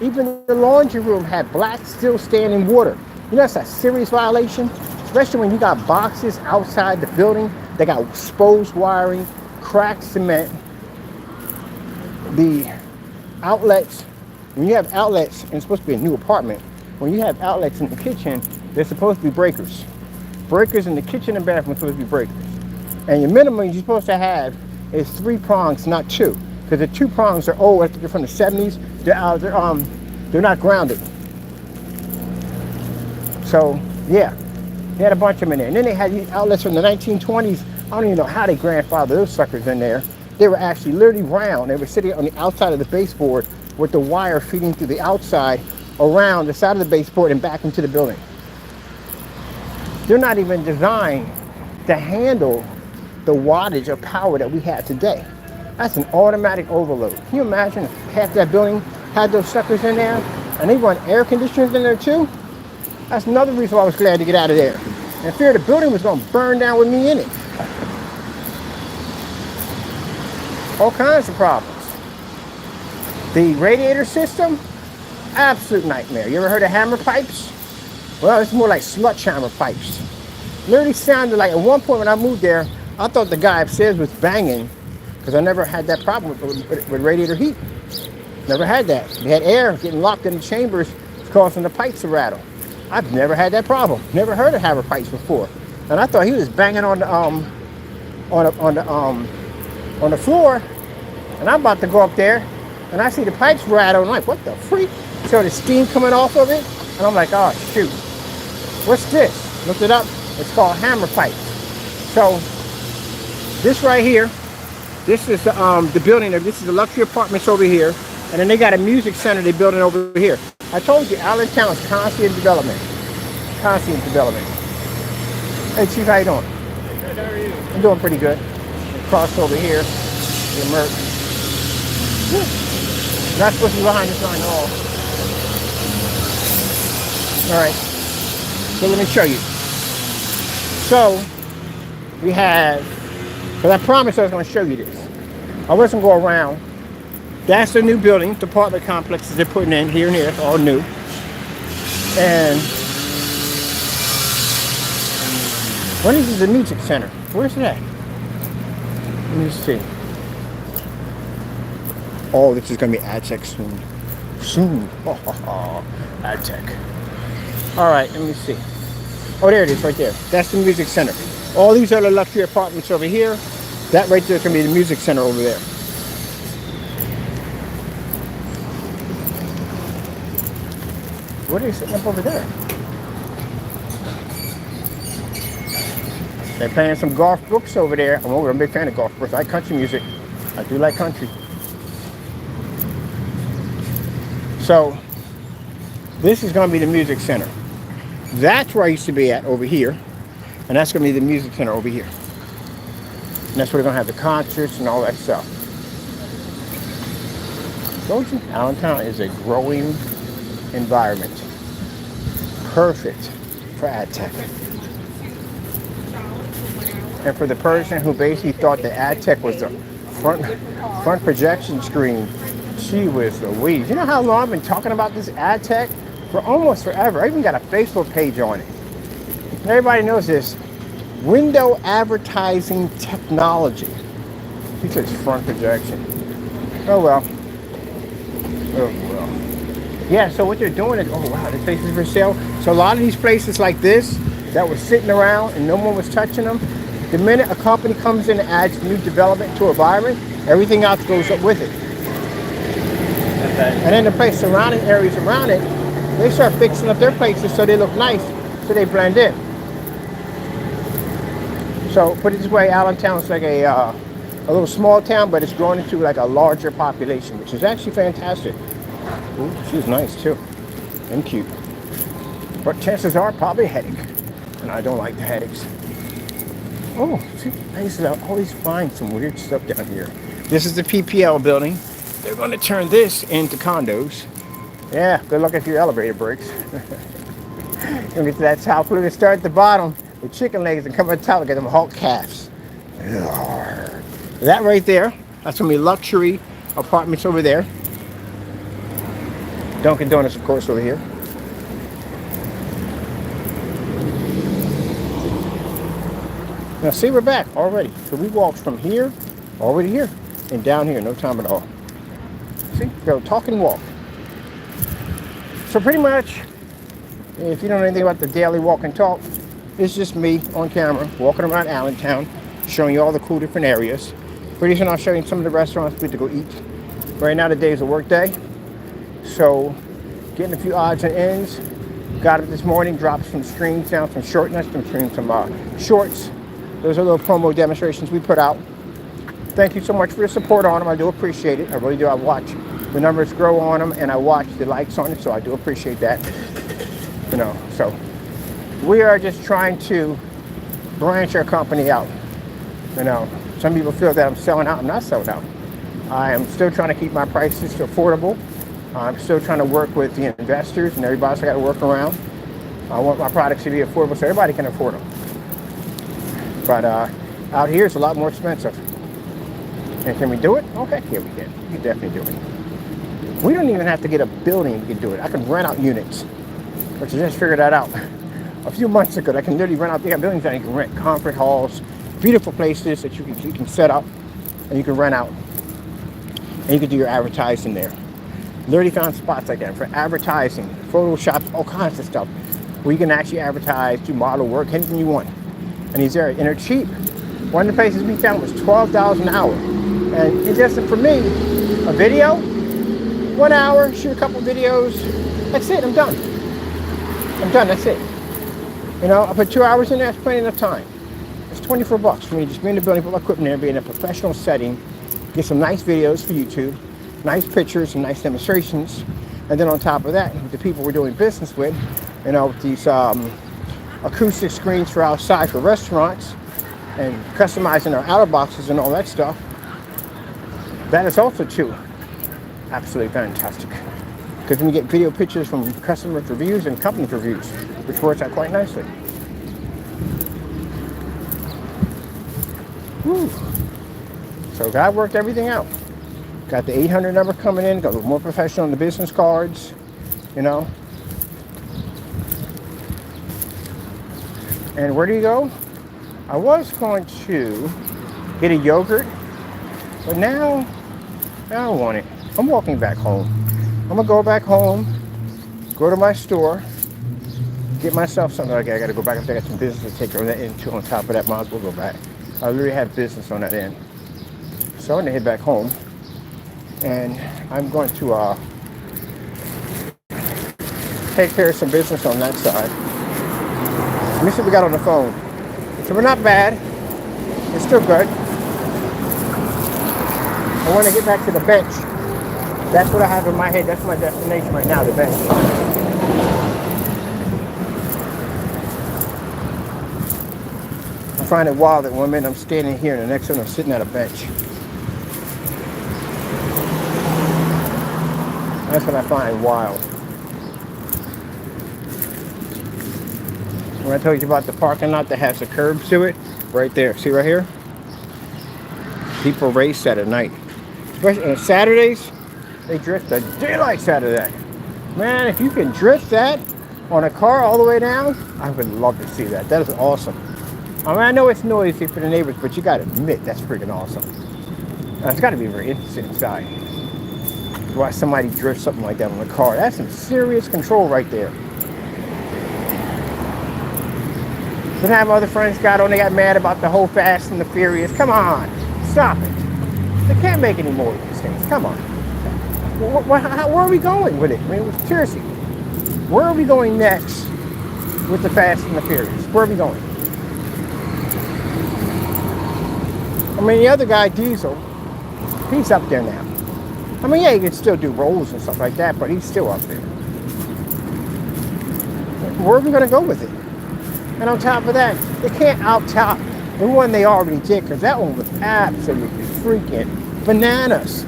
Even the laundry room had black still standing water. You know that's a serious violation, especially when you got boxes outside the building. They got exposed wiring, cracked cement. The outlets, when you have outlets, and it's supposed to be a new apartment, when you have outlets in the kitchen, they're supposed to be breakers. Breakers in the kitchen and bathroom are supposed to be breakers. And your minimum you're supposed to have is 3 prongs, not 2. Because the 2 prongs are old, they're from the 70s. They're not grounded. So yeah, they had a bunch of them in there. And then they had these outlets from the 1920s. I don't even know how they grandfathered those suckers in there. They were actually literally round. They were sitting on the outside of the baseboard with the wire feeding through the outside around the side of the baseboard and back into the building. They're not even designed to handle the wattage of power that we have today. That's an automatic overload. Can you imagine if half that building had those suckers in there and they run air conditioners in there too? That's another reason why I was glad to get out of there. And fear the building was going to burn down with me in it. All kinds of problems. The radiator system, absolute nightmare. You ever heard of hammer pipes? Well, it's more like sledgehammer pipes. Literally sounded like, at one point when I moved there, I thought the guy upstairs was banging because I never had that problem with radiator heat. Never had that. We had air getting locked in the chambers, causing the pipes to rattle. I've never had that problem. Never heard of hammer pipes before. And I thought he was banging on the floor, and I'm about to go up there, and I see the pipes rattle, and I'm like, what the freak? So the steam coming off of it, and I'm like, oh shoot, what's this? Looked it up. It's called hammer pipes. So this right here, this is the building. This is the luxury apartments over here, and then they got a music center they're building over here. I told you, Allentown is constantly in development. Constantly in development. Hey Chief, how you doing?
Good, how are you?
I'm doing pretty good. Crossed over here. The Merc. Not supposed to be behind this line at all. Alright. So let me show you. So we have, because I promised I was going to show you this. I wasn't going to go around That's the new building, the apartment complexes they're putting in here and here. It's all new. And what is the music center? Where's that? Let me see. Oh, this is gonna be AdTech soon. Soon. AdTech. All right, let me see. Oh, there it is, right there. That's the music center. All these other luxury apartments over here. That right there is gonna be the music center over there. What are they setting up over there? They're playing some golf books over there. I'm a big fan of golf books. I like country music. I do like country. So, this is going to be the music center. That's where I used to be at over here. And that's going to be the music center over here. And that's where they're going to have the concerts and all that stuff. Don't you? Allentown is a growing environment. Perfect for AdTech. And for the person who basically thought the AdTech was the front projection screen, she was the weed. You know how long I've been talking about this AdTech? For almost forever. I even got a Facebook page on it. And everybody knows this. Window advertising technology. He says front projection. Oh well. Oh well. Yeah, so what they're doing is, oh wow, this place is for sale. So a lot of these places like this that were sitting around and no one was touching them, the minute a company comes in and adds new development to an environment, everything else goes up with it. Okay. And then the place surrounding areas around it, they start fixing up their places so they look nice, so they blend in. So put it this way, Allentown is like a little small town, but it's growing into like a larger population, which is actually fantastic. Ooh, she's nice too, and cute. But chances are probably a headache, and I don't like the headaches. Oh, see, I used to always find some weird stuff down here. This is the PPL building. They're going to turn this into condos. Yeah, good luck if your elevator breaks. You'll get to that top floor. They start at the bottom with chicken legs and come at the top and get them Hulk calves. That right there, that's going to be luxury apartments over there. Dunkin' Donuts, of course, over here. Now see, we're back already. So we walked from here all the way to here and down here, no time at all. See, go talk and walk. So pretty much, if you don't know anything about the daily walk and talk, it's just me on camera walking around Allentown, showing you all the cool different areas. Pretty soon I'll show you some of the restaurants we have to go eat. Right now today is a work day, so getting a few odds and ends. Got up this morning, dropped some streams down, some shortness, some shorts. Those are little promo demonstrations we put out. Thank you so much for your support on them. I do appreciate it. I really do. I watch the numbers grow on them, and I watch the likes on it, so I do appreciate that. You know, so we are just trying to branch our company out. You know, some people feel that I'm selling out. I'm not selling out. I am still trying to keep my prices affordable. I'm still trying to work with the investors and everybody else I got to work around. I want my products to be affordable so everybody can afford them. But out here it's a lot more expensive. And can we do it? Okay, yeah, we can. We can definitely do it. We don't even have to get a building to do it. I can rent out units, which I just figured that out a few months ago. I can literally rent out. They got buildings that you can rent, conference halls, beautiful places that you can set up and you can rent out, and you can do your advertising there. Literally found spots like that for advertising, Photoshop, all kinds of stuff, where you can actually advertise, do model work, anything you want. And these areas, and they're cheap. One of the places we found was $12 an hour. And it's just, for me, a video, 1 hour, shoot a couple videos, that's it, I'm done. I'm done, that's it. You know, I put 2 hours in there, that's plenty enough time. It's $24 for me, just be in the building, put my equipment there, be in a professional setting, get some nice videos for YouTube, nice pictures and nice demonstrations. And then on top of that, with the people we're doing business with, you know, with these acoustic screens for outside for restaurants and customizing our outer boxes and all that stuff. That is also too absolutely fantastic, because we get video pictures from customer reviews and company reviews, which works out quite nicely. Woo. So God worked everything out. Got the 800 number coming in. Got a little more professional on the business cards. You know. And where do you go? I was going to get a yogurt, but now I don't want it. I'm walking back home. I'm gonna go back home, go to my store, get myself something. Okay, I gotta go back up there. I got some business to take care of that end too. On top of that, might as well go back. I literally have business on that end. So I'm gonna head back home, and I'm going to take care of some business on that side. Let me see what we got on the phone. So we're not bad. It's still good. I want to get back to the bench. That's what I have in my head. That's my destination right now, the bench. I find it wild that one minute I'm standing here and the next one I'm sitting at a bench. That's what I find wild. When I told you about the parking lot that has the curbs to it, right there. See right here? People race that at night. Especially on Saturdays, they drift the daylights out of that. Man, if you can drift that on a car all the way down, I would love to see that. That is awesome. I mean, I know it's noisy for the neighbors, but you gotta admit, that's freaking awesome. It's gotta be very interesting inside. Why somebody drifts something like that on a car. That's some serious control right there. Then I have other friends got on, they got mad about the whole Fast and the Furious. Come on, stop it. They can't make any more of these things. Come on. Where are we going with it? I mean, seriously, where are we going next with the Fast and the Furious? Where are we going? I mean, the other guy, Diesel, he's up there now. I mean, yeah, he can still do rolls and stuff like that, but he's still up there. Where are we going to go with it? And on top of that, they can't out-top the one they already did, because that one was absolutely freaking bananas.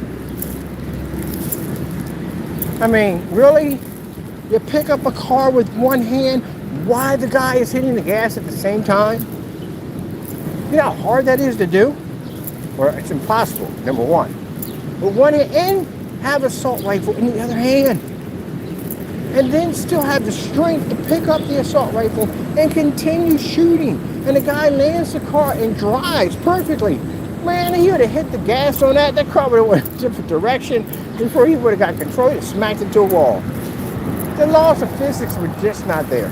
I mean, really? You pick up a car with one hand while the guy is hitting the gas at the same time? You know how hard that is to do? Well, it's impossible, number one. But one hand, and have an assault rifle in the other hand. And then still have the strength to pick up the assault rifle and continue shooting. And the guy lands the car and drives perfectly. Man, he would have hit the gas on that. That car would have went a different direction before he would have got control. He'd have smacked into a wall. The laws of physics were just not there.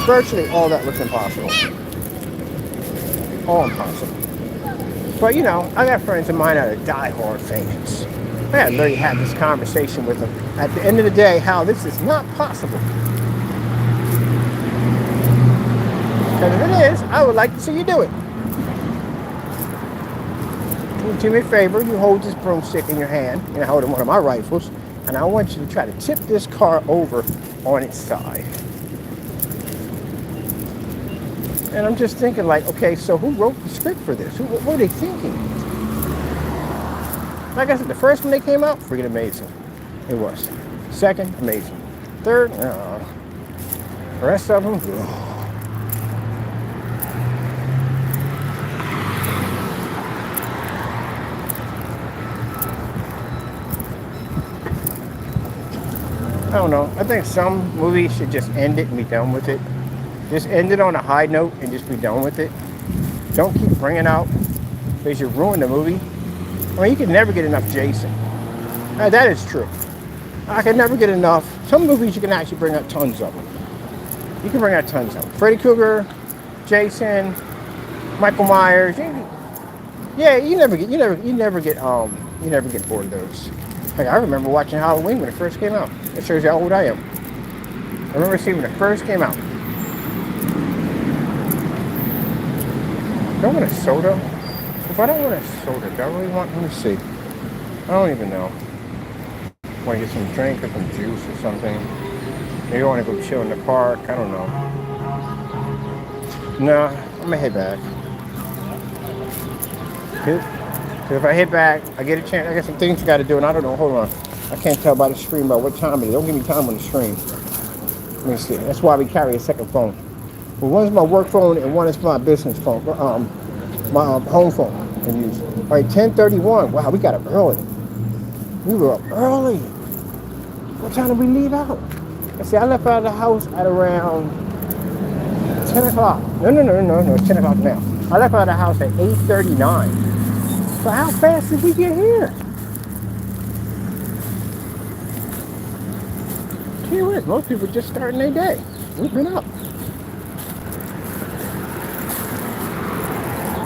Virtually all that looks impossible. All impossible. But you know, I got friends of mine that are diehard fans. I gotta literally have this conversation with them at the end of the day how this is not possible. Because if it is, I would like to see you do it. You do me a favor, you hold this broomstick in your hand, and I hold one of my rifles, and I want you to try to tip this car over on its side. And I'm just thinking like, okay, so who wrote the script for this? What were they thinking? Like I said, the first one they came out, freaking amazing. It was. Second, amazing. Third, the rest of them, I don't know. I think some movies should just end it and be done with it. Just end it on a high note and just be done with it. Don't keep bringing out, because you ruin the movie. I mean, you can never get enough Jason. That is true. I can never get enough. Some movies you can actually bring out tons of them. You can bring out tons of them. Freddy Krueger, Jason, Michael Myers. Yeah, you never get bored of those. Like, I remember watching Halloween when it first came out. It shows you how old I am. I remember seeing when it first came out. Do I want a soda? If I don't want a soda, do I really want, let me see. I don't even know. Want to get some drink or some juice or something. Maybe I want to go chill in the park. I don't know. No, I'm going to head back. Because if I head back, I get a chance. I got some things I got to do, and I don't know. Hold on. I can't tell by the screen about what time it is. Don't give me time on the screen. Let me see. That's why we carry a second phone. Well, one's my work phone and one is my business phone, my home phone. And use. All right, 10:31. Wow, we got up early. We were up early. What time did we leave out? Let's see, I left out of the house at around 10 o'clock. No, it's 10 o'clock now. I left out of the house at 8:39. So how fast did we get here? Gee whiz, most people just starting their day. We've been up.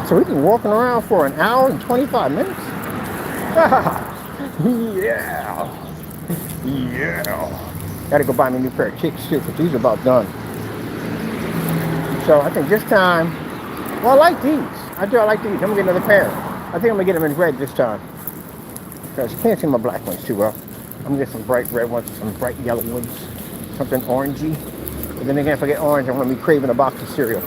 So we've been walking around for an hour and 25 minutes? Yeah. Gotta go buy me a new pair of kicks too, because these are about done. So I think this time, well, I like these. I like these. I'm gonna get another pair. I think I'm gonna get them in red this time, because you can't see my black ones too well. I'm gonna get some bright red ones, some bright yellow ones, something orangey. But then again, if I get orange, I'm gonna be craving a box of cereal.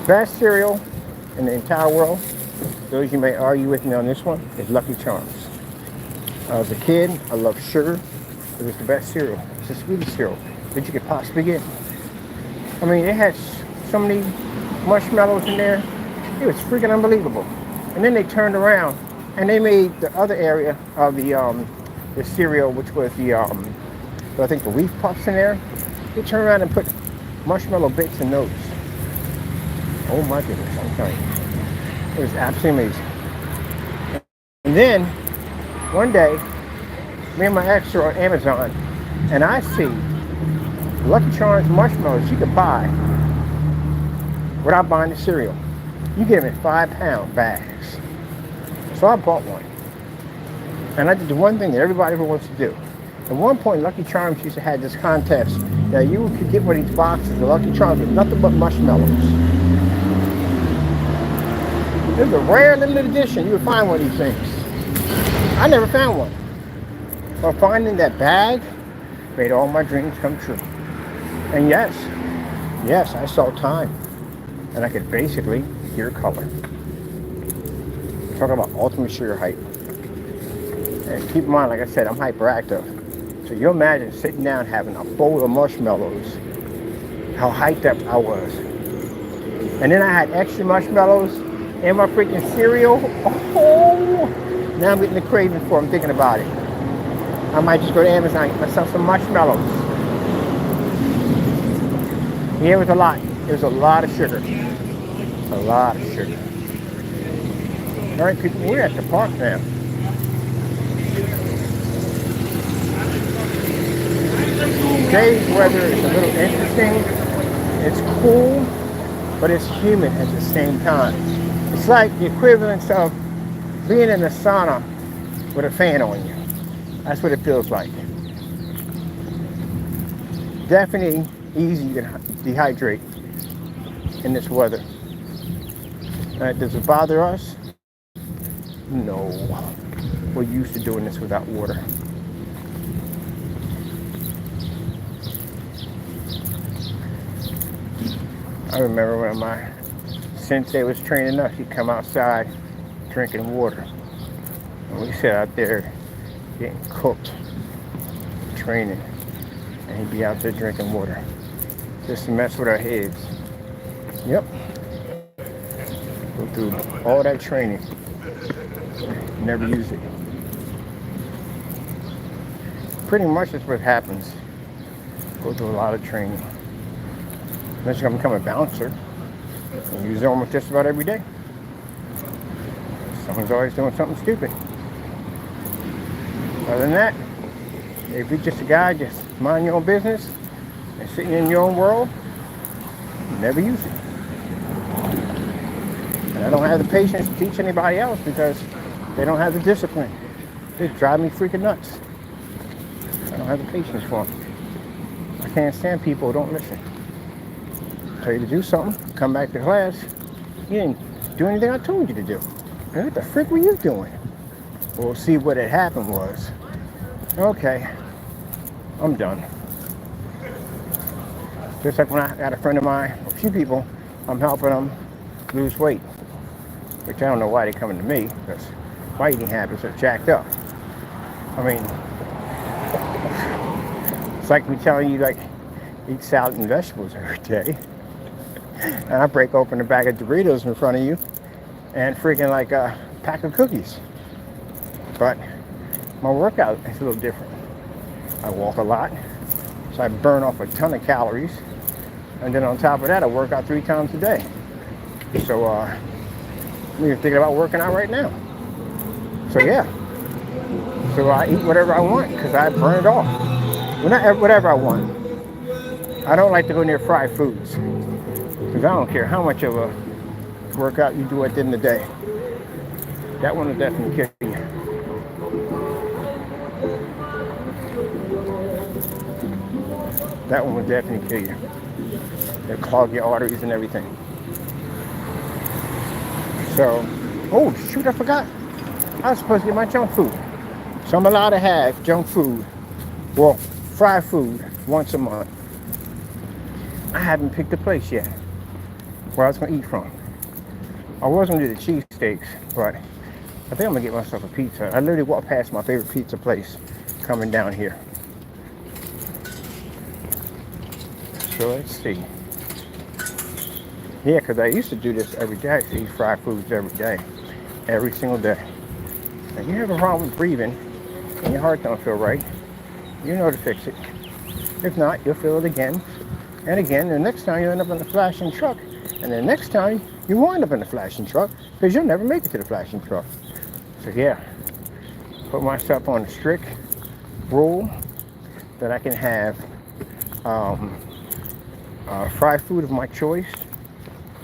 Best cereal in the entire world, those you may argue with me on this one, is Lucky Charms. As a kid, I loved sugar. It was the best cereal. It's the sweetest cereal that you could possibly get. I mean, it had so many marshmallows in there. It was freaking unbelievable. And then they turned around and they made the other area of the cereal, which was I think the Wheat Puffs in there. They turned around and put marshmallow bits in those. Oh my goodness, I'm telling you. It was absolutely amazing. And then, one day, me and my ex are on Amazon, and I see Lucky Charms marshmallows you could buy without buying the cereal. You get them in 5-pound bags. So I bought one. And I did the one thing that everybody ever wants to do. At one point, Lucky Charms used to have this contest that you could get one of these boxes of Lucky Charms with nothing but marshmallows. It was a rare limited edition. You would find one of these things. I never found one. But finding that bag made all my dreams come true. And yes, I saw time. And I could basically hear color. Talking about ultimate sugar hype. And keep in mind, like I said, I'm hyperactive. So you imagine sitting down having a bowl of marshmallows, how hyped up I was. And then I had extra marshmallows in my freaking cereal. Oh, now I'm getting the craving for them thinking about it. I might just go to Amazon and get myself some marshmallows. Yeah, it was a lot. It was a lot of sugar. A lot of sugar. All right, people, we're at the park now. Today's weather is a little interesting. It's cool, but it's humid at the same time. It's like the equivalent of being in a sauna with a fan on you. That's what it feels like. Definitely easy to dehydrate in this weather. Does it bother us? No. We're used to doing this without water. I remember when my sensei was training us, he'd come outside drinking water. And we sat out there getting cooked, training. And he'd be out there drinking water. Just to mess with our heads. Yep. Go through all that training. Never use it. Pretty much that's what happens. Go through a lot of training. Unless you're going to become a bouncer. And use it almost just about every day. Someone's always doing something stupid. Other than that, if you're just a guy, just mind your own business and sitting in your own world, never use it. And I don't have the patience to teach anybody else because they don't have the discipline. They drive me freaking nuts. I don't have the patience for them. I can't stand people who don't listen. Tell you to do something, come back to class, you didn't do anything I told you to do. And what the frick were you doing? Well, see, what had happened was, okay, I'm done. Just like when I got a friend of mine, a few people, I'm helping them lose weight. Which I don't know why they're coming to me, because my eating habits are jacked up. I mean, it's like me telling you, like, eat salad and vegetables every day. And I break open a bag of Doritos in front of you and freaking like a pack of cookies. But my workout is a little different. I walk a lot, so I burn off a ton of calories. And then on top of that, I work out 3 times a day. So I'm even thinking about working out right now. So yeah. So I eat whatever I want because I burn it off. Well, not whatever I want. I don't like to go near fried foods because I don't care how much of a workout you do at the end of the day. That one will definitely kill you. That one will definitely kill you. It'll clog your arteries and everything. So, oh shoot, I forgot. I was supposed to get my junk food. So I'm allowed to have junk food, well, fried food, once a month. I haven't picked a place yet where I was going to eat from. I was going to do the cheesesteaks, but I think I'm going to get myself a pizza. I literally walked past my favorite pizza place coming down here. So let's see. Yeah, because I used to do this every day. I used to eat fried foods every day. Every single day. Now, you have a problem with breathing and your heart don't feel right, you know to fix it. If not, you'll feel it again and again. The next time you end up in a flashing truck. And the next time you wind up in a flashing truck because you'll never make it to the flashing truck. So yeah, put myself on a strict rule that I can have fried food of my choice.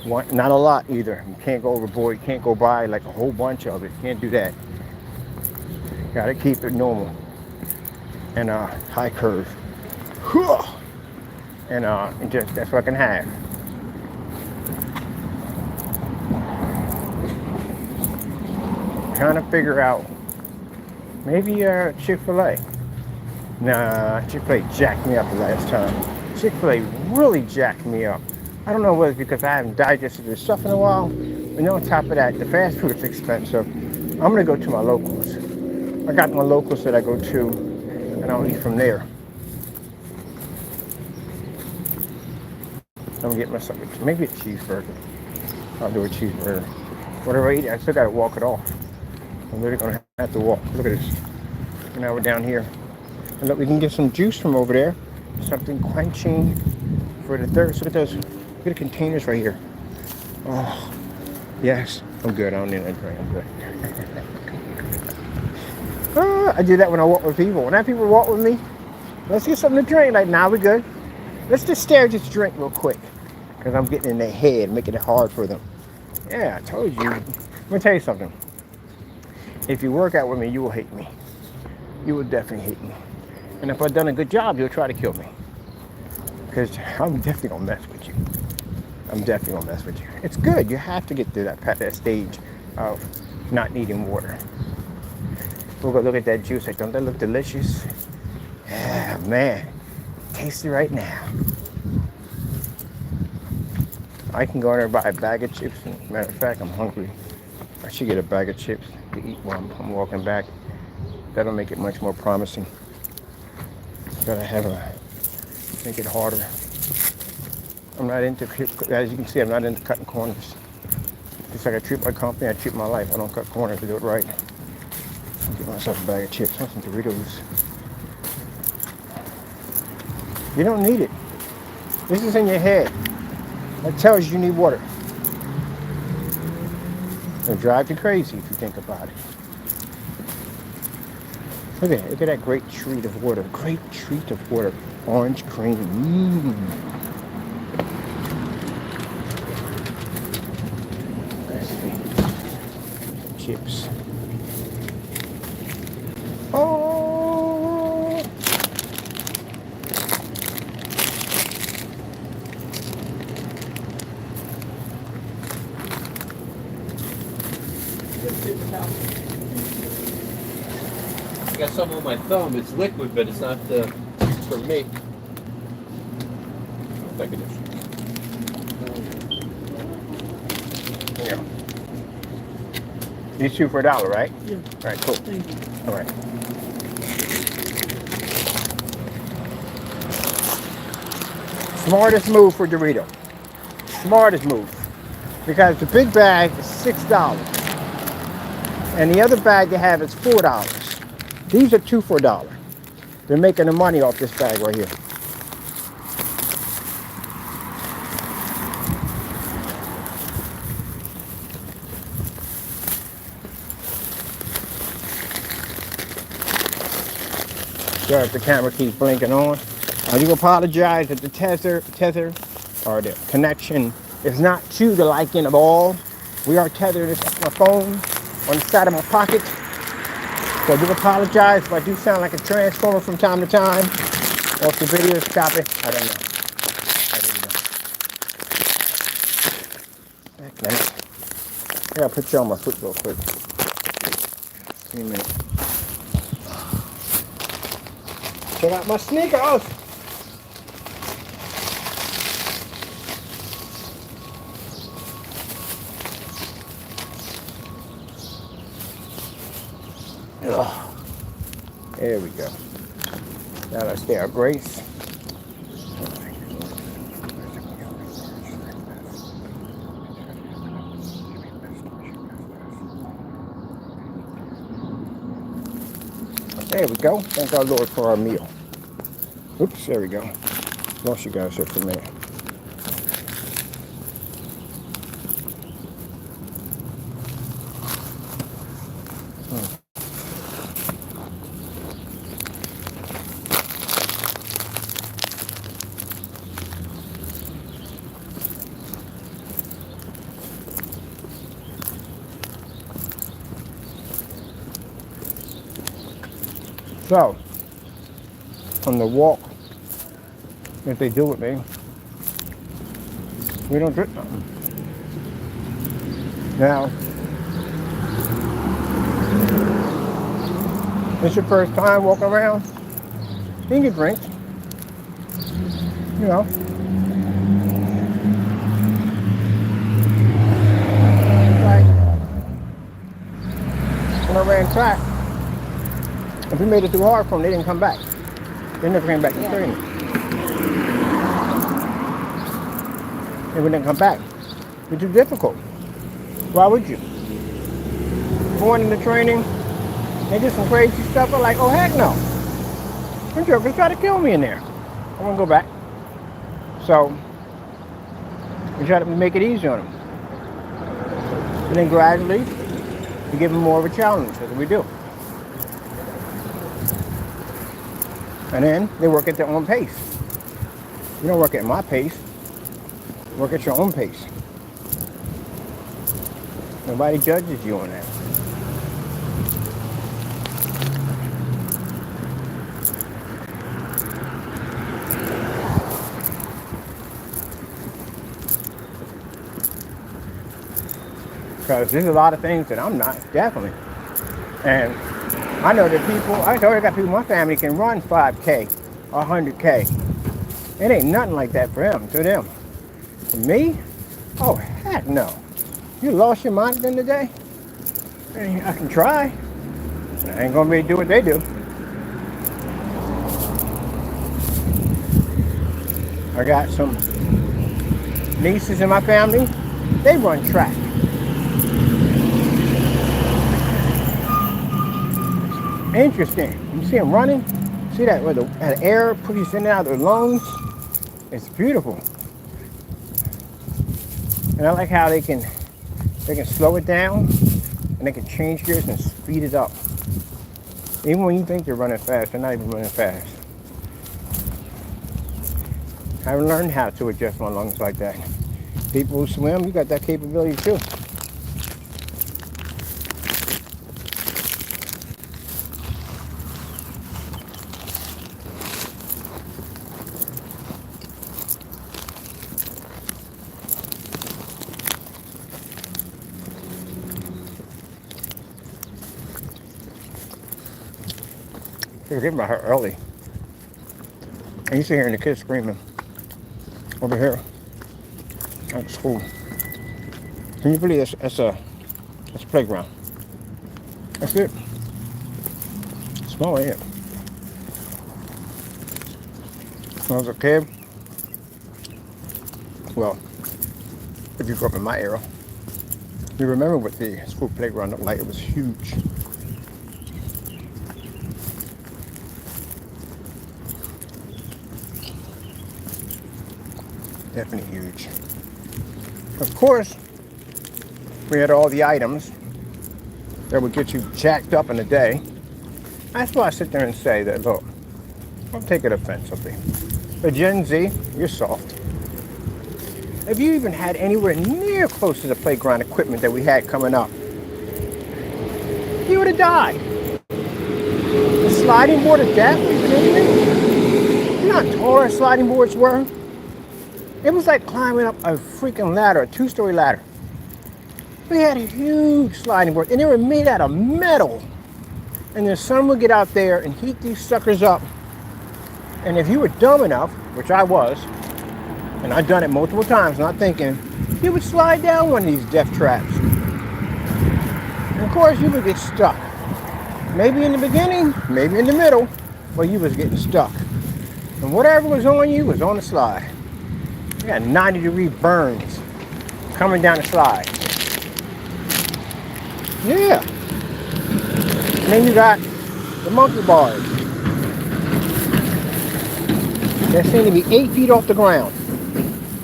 Not a lot either. You can't go overboard. You can't go buy like a whole bunch of it. You can't do that. Gotta keep it normal and high curve. And just that's what I can have. Trying to figure out maybe Chick-fil-A. Nah, Chick-fil-A jacked me up the last time. Chick-fil-A really jacked me up. I don't know whether it's because I haven't digested this stuff in a while. And on top of that, the fast food is expensive. I'm gonna go to my locals. I got my locals that I go to, and I'll eat from there. I'm gonna get myself maybe a cheeseburger. I'll do a cheeseburger. Whatever I eat, I still gotta walk it off. I'm literally gonna have to walk. Look at this. And now we're down here. And look, we can get some juice from over there. Something quenching for the thirst. Look at those. Look at the containers right here. Oh, yes. I'm good. I don't need that drink. I'm good. I do that when I walk with people. When I have people walk with me, let's get something to drink. Like, nah, we're good. Let's just stare at this drink real quick. Because I'm getting in their head, making it hard for them. Yeah, I told you. Let me tell you something. If you work out with me, you will hate me. You will definitely hate me. And if I've done a good job, you'll try to kill me. Because I'm definitely going to mess with you. I'm definitely going to mess with you. It's good. You have to get to that stage of not needing water. We'll go look at that juice. Like, don't that look delicious? Yeah, man. Taste it right now. I can go in there and buy a bag of chips. Matter of fact, I'm hungry. I should get a bag of chips to eat while I'm walking back. That'll make it much more promising. Gotta have make it harder. I'm not into, as you can see, I'm not into cutting corners. Just like I treat my company, I treat my life. I don't cut corners to do it right. I'll get myself a bag of chips, some Doritos. You don't need it. This is in your head. That tells you need water. It'll drive you crazy if you think about it. Look at it. Look at that great treat of water. Great treat of water. Orange cream. Let's see. Chips. Oh!
I got some on my thumb. It's liquid, but it's not for me. Thank you.
Yeah. These two for $1, right?
Yeah.
All right, cool.
Thank you.
All right. Smartest move for Dorito. smartest move because the big bag is $6 and the other bag they have is $4. These are two for $1. They're making the money off this bag right here. Sorry if the camera keeps blinking on. I do apologize that the tether or the connection is not to the liking of all. We are tethered to my phone on the side of my pocket. So I do apologize if I do sound like a transformer from time to time. Or if the video is choppy, I don't know. I really don't. I gotta put you on my foot real quick. Give me a minute. Check out my sneakers. Ugh. There we go. Now let's stay our grace. There we go. Thank our Lord for our meal. Oops, there we go. Lost you guys here for a minute. So, on the walk that they do with me, we don't drink nothing. Now, it's your first time walking around, you can get drinks, you know. Like, when I ran track, if we made it too hard for them, they didn't come back. They never came back to training. They wouldn't come back. It's too difficult. Why would you? Going into training, they did some crazy stuff. I'm like, oh heck no. Them jokers try to kill me in there. I want to go back. So, we try to make it easy on them. And then gradually, we give them more of a challenge. That's what we do. And then they work at their own pace. You don't work at my pace. Work at your own pace. Nobody judges you on that. Because there's a lot of things that I'm not, definitely. And I know that people, I got people in my family can run 5K or 100K. It ain't nothing like that for them, to them. For me? Oh, heck no. You lost your mind at the end of the day? I can try. I ain't gonna be able to do what they do. I got some nieces in my family. They run track. Interesting. You see them running? See that where the air pushes in and out of their lungs? It's beautiful. And I like how they can slow it down and they can change gears and speed it up. Even when you think they're running fast, they're not even running fast. I haven't learned how to adjust my lungs like that. People who swim, you got that capability too. I was getting my hair early. I used to hear the kids screaming over here at school. Can you believe that's a playground? That's it. Small, ain't it? When I was a kid, well, If you grew up in my era, you remember what the school playground looked like. It was huge. Definitely huge. Of course, we had all the items that would get you jacked up in a day. That's why I sit there and say that, look, don't take it offensively, but Gen Z, you're soft. If you even had anywhere near close to the playground equipment that we had coming up, you would have died. The sliding board of death, are you kidding me? You know how tall our sliding boards were? It was like climbing up a freaking ladder, a 2-story ladder. We had a huge sliding board, and they were made out of metal. And the sun would get out there and heat these suckers up. And if you were dumb enough, which I was, and I've done it multiple times, not thinking, you would slide down one of these death traps. And of course, you would get stuck. Maybe in the beginning, maybe in the middle, but you was getting stuck. And whatever was on you was on the slide. You got 90-degree burns coming down the slide. Yeah. And then you got the monkey bars. That seemed to be 8 feet off the ground.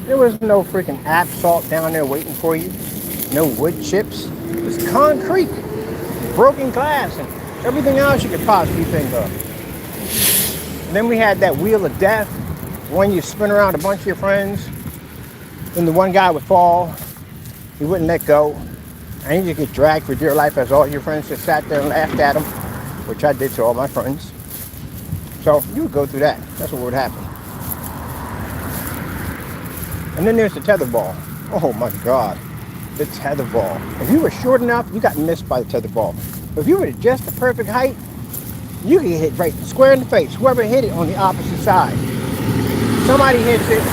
There was no freaking asphalt down there waiting for you. No wood chips. It was concrete, broken glass, and everything else you could possibly think of. And then we had that wheel of death, when you spin around a bunch of your friends, and the one guy would fall, he wouldn't let go, and you just get dragged for dear life as all your friends just sat there and laughed at him, which I did to all my friends. So you would go through that. That's what would happen. And then there's the tether ball. Oh my God, the tether ball. If you were short enough, you got missed by the tether ball. But if you were just the perfect height, you could get hit right square in the face. Whoever hit it on the opposite side. Somebody hits it,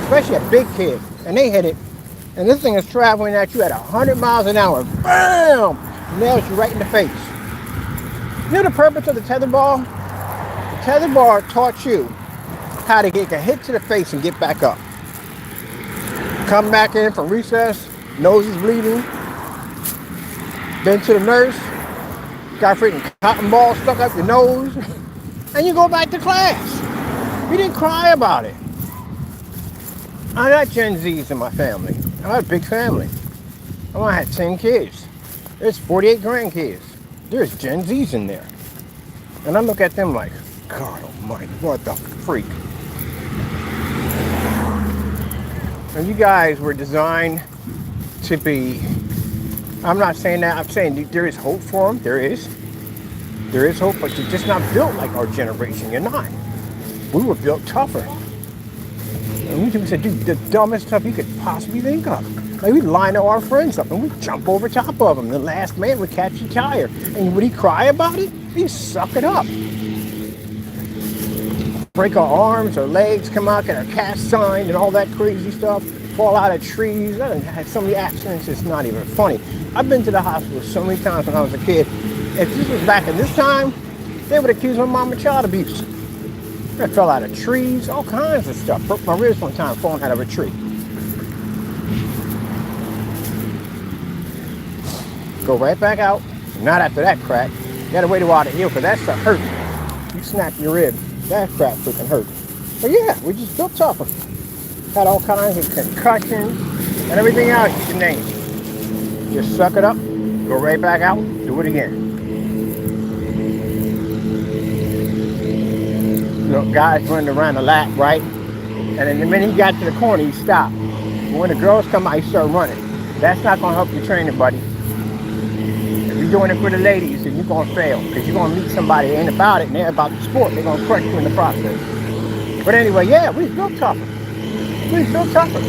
especially a big kid, and they hit it, and this thing is traveling at you at 100 miles an hour. Bam! Nails you right in the face. You know the purpose of the tether ball? The tether ball taught you how to get a hit to the face and get back up. Come back in from recess, nose is bleeding. Then to the nurse, got a freaking cotton ball stuck up your nose, and you go back to class. You didn't cry about it. I got Gen Zs in my family. I have a big family. I had 10 kids. There's 48 grandkids. There's Gen Zs in there. And I look at them like, God almighty, what the freak? And you guys were designed to be, I'm not saying that, I'm saying there is hope for them. There is. There is hope, but you're just not built like our generation. You're not. We were built tougher. And we used to do the dumbest stuff you could possibly think of. Like we'd line our friends up and we'd jump over top of them. The last man would catch the tire. And would he cry about it? He'd suck it up. Break our arms, our legs, come out, get our cast signed and all that crazy stuff. Fall out of trees. I had so many accidents, it's not even funny. I've been to the hospital so many times when I was a kid. If this was back in this time, they would accuse my mom of child abuse. I fell out of trees, all kinds of stuff. Broke my ribs one time falling out of a tree. Go right back out. Not after that crack. You gotta wait a while to heal, because that stuff hurt. You snap your rib. That crap freaking hurt. But yeah, we just built tougher. Had all kinds of concussions and everything else you can name. Just suck it up, go right back out, do it again. Look, guys running around the lap, right? And then the minute he got to the corner, he stopped. But when the girls come out, he start running. That's not gonna help your training, buddy. If you're doing it for the ladies, then you're gonna fail. Because you're gonna meet somebody that ain't about it and they're about the sport. They're gonna crush you in the process. But anyway, yeah, we built tougher. We built tougher.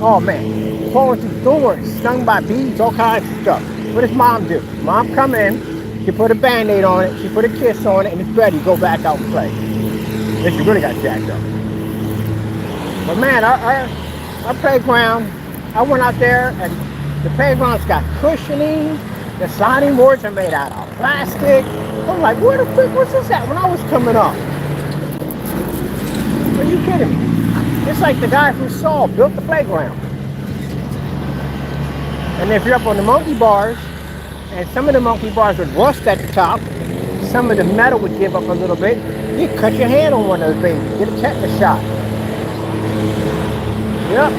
Oh man, falling through doors, stung by bees, all kinds of stuff. What does mom do? Mom come in, she put a Band-Aid on it, she put a kiss on it, and it's ready. Go back out and play. If you really got jacked up. But man, our playground, I went out there and the playground's got cushioning. The sliding boards are made out of plastic. I'm like, where the frick was this at when I was coming up? Are you kidding me? It's like the guy from Saw built the playground. And if you're up on the monkey bars, and some of the monkey bars would rust at the top, some of the metal would give up a little bit, you cut your hand on one of those babies, get a tetanus shot. Yep.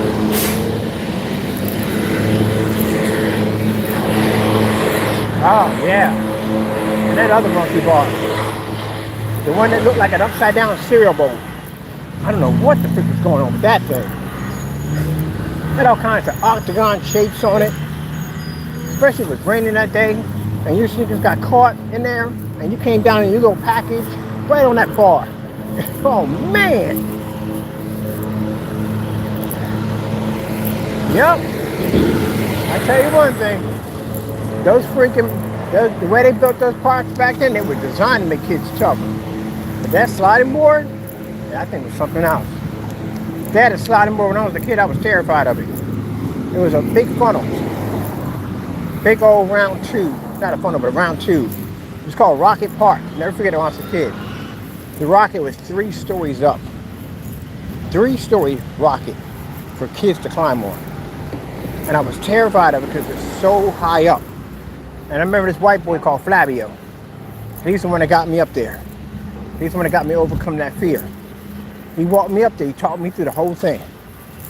Oh, yeah. And that other monkey bar, the one that looked like an upside down cereal bowl. I don't know what the frick was going on with that thing. Had all kinds of octagon shapes on it. Especially if it was raining that day and your sneakers got caught in there and you came down in your little package right on that bar. Oh man. Yep. I tell you one thing. The way they built those parks back then, they were designed to make kids tougher. But that sliding board, that thing was something else. They had a sliding board when I was a kid, I was terrified of it. It was a big funnel. Big old round tube. Not a funnel, but a round tube. It was called Rocket Park. Never forget it when I was a kid. The rocket was 3 stories up. 3-story rocket for kids to climb on. And I was terrified of it because it was so high up. And I remember this white boy called Flavio. He's the one that got me up there. He's the one that got me to overcome that fear. He walked me up there. He taught me through the whole thing.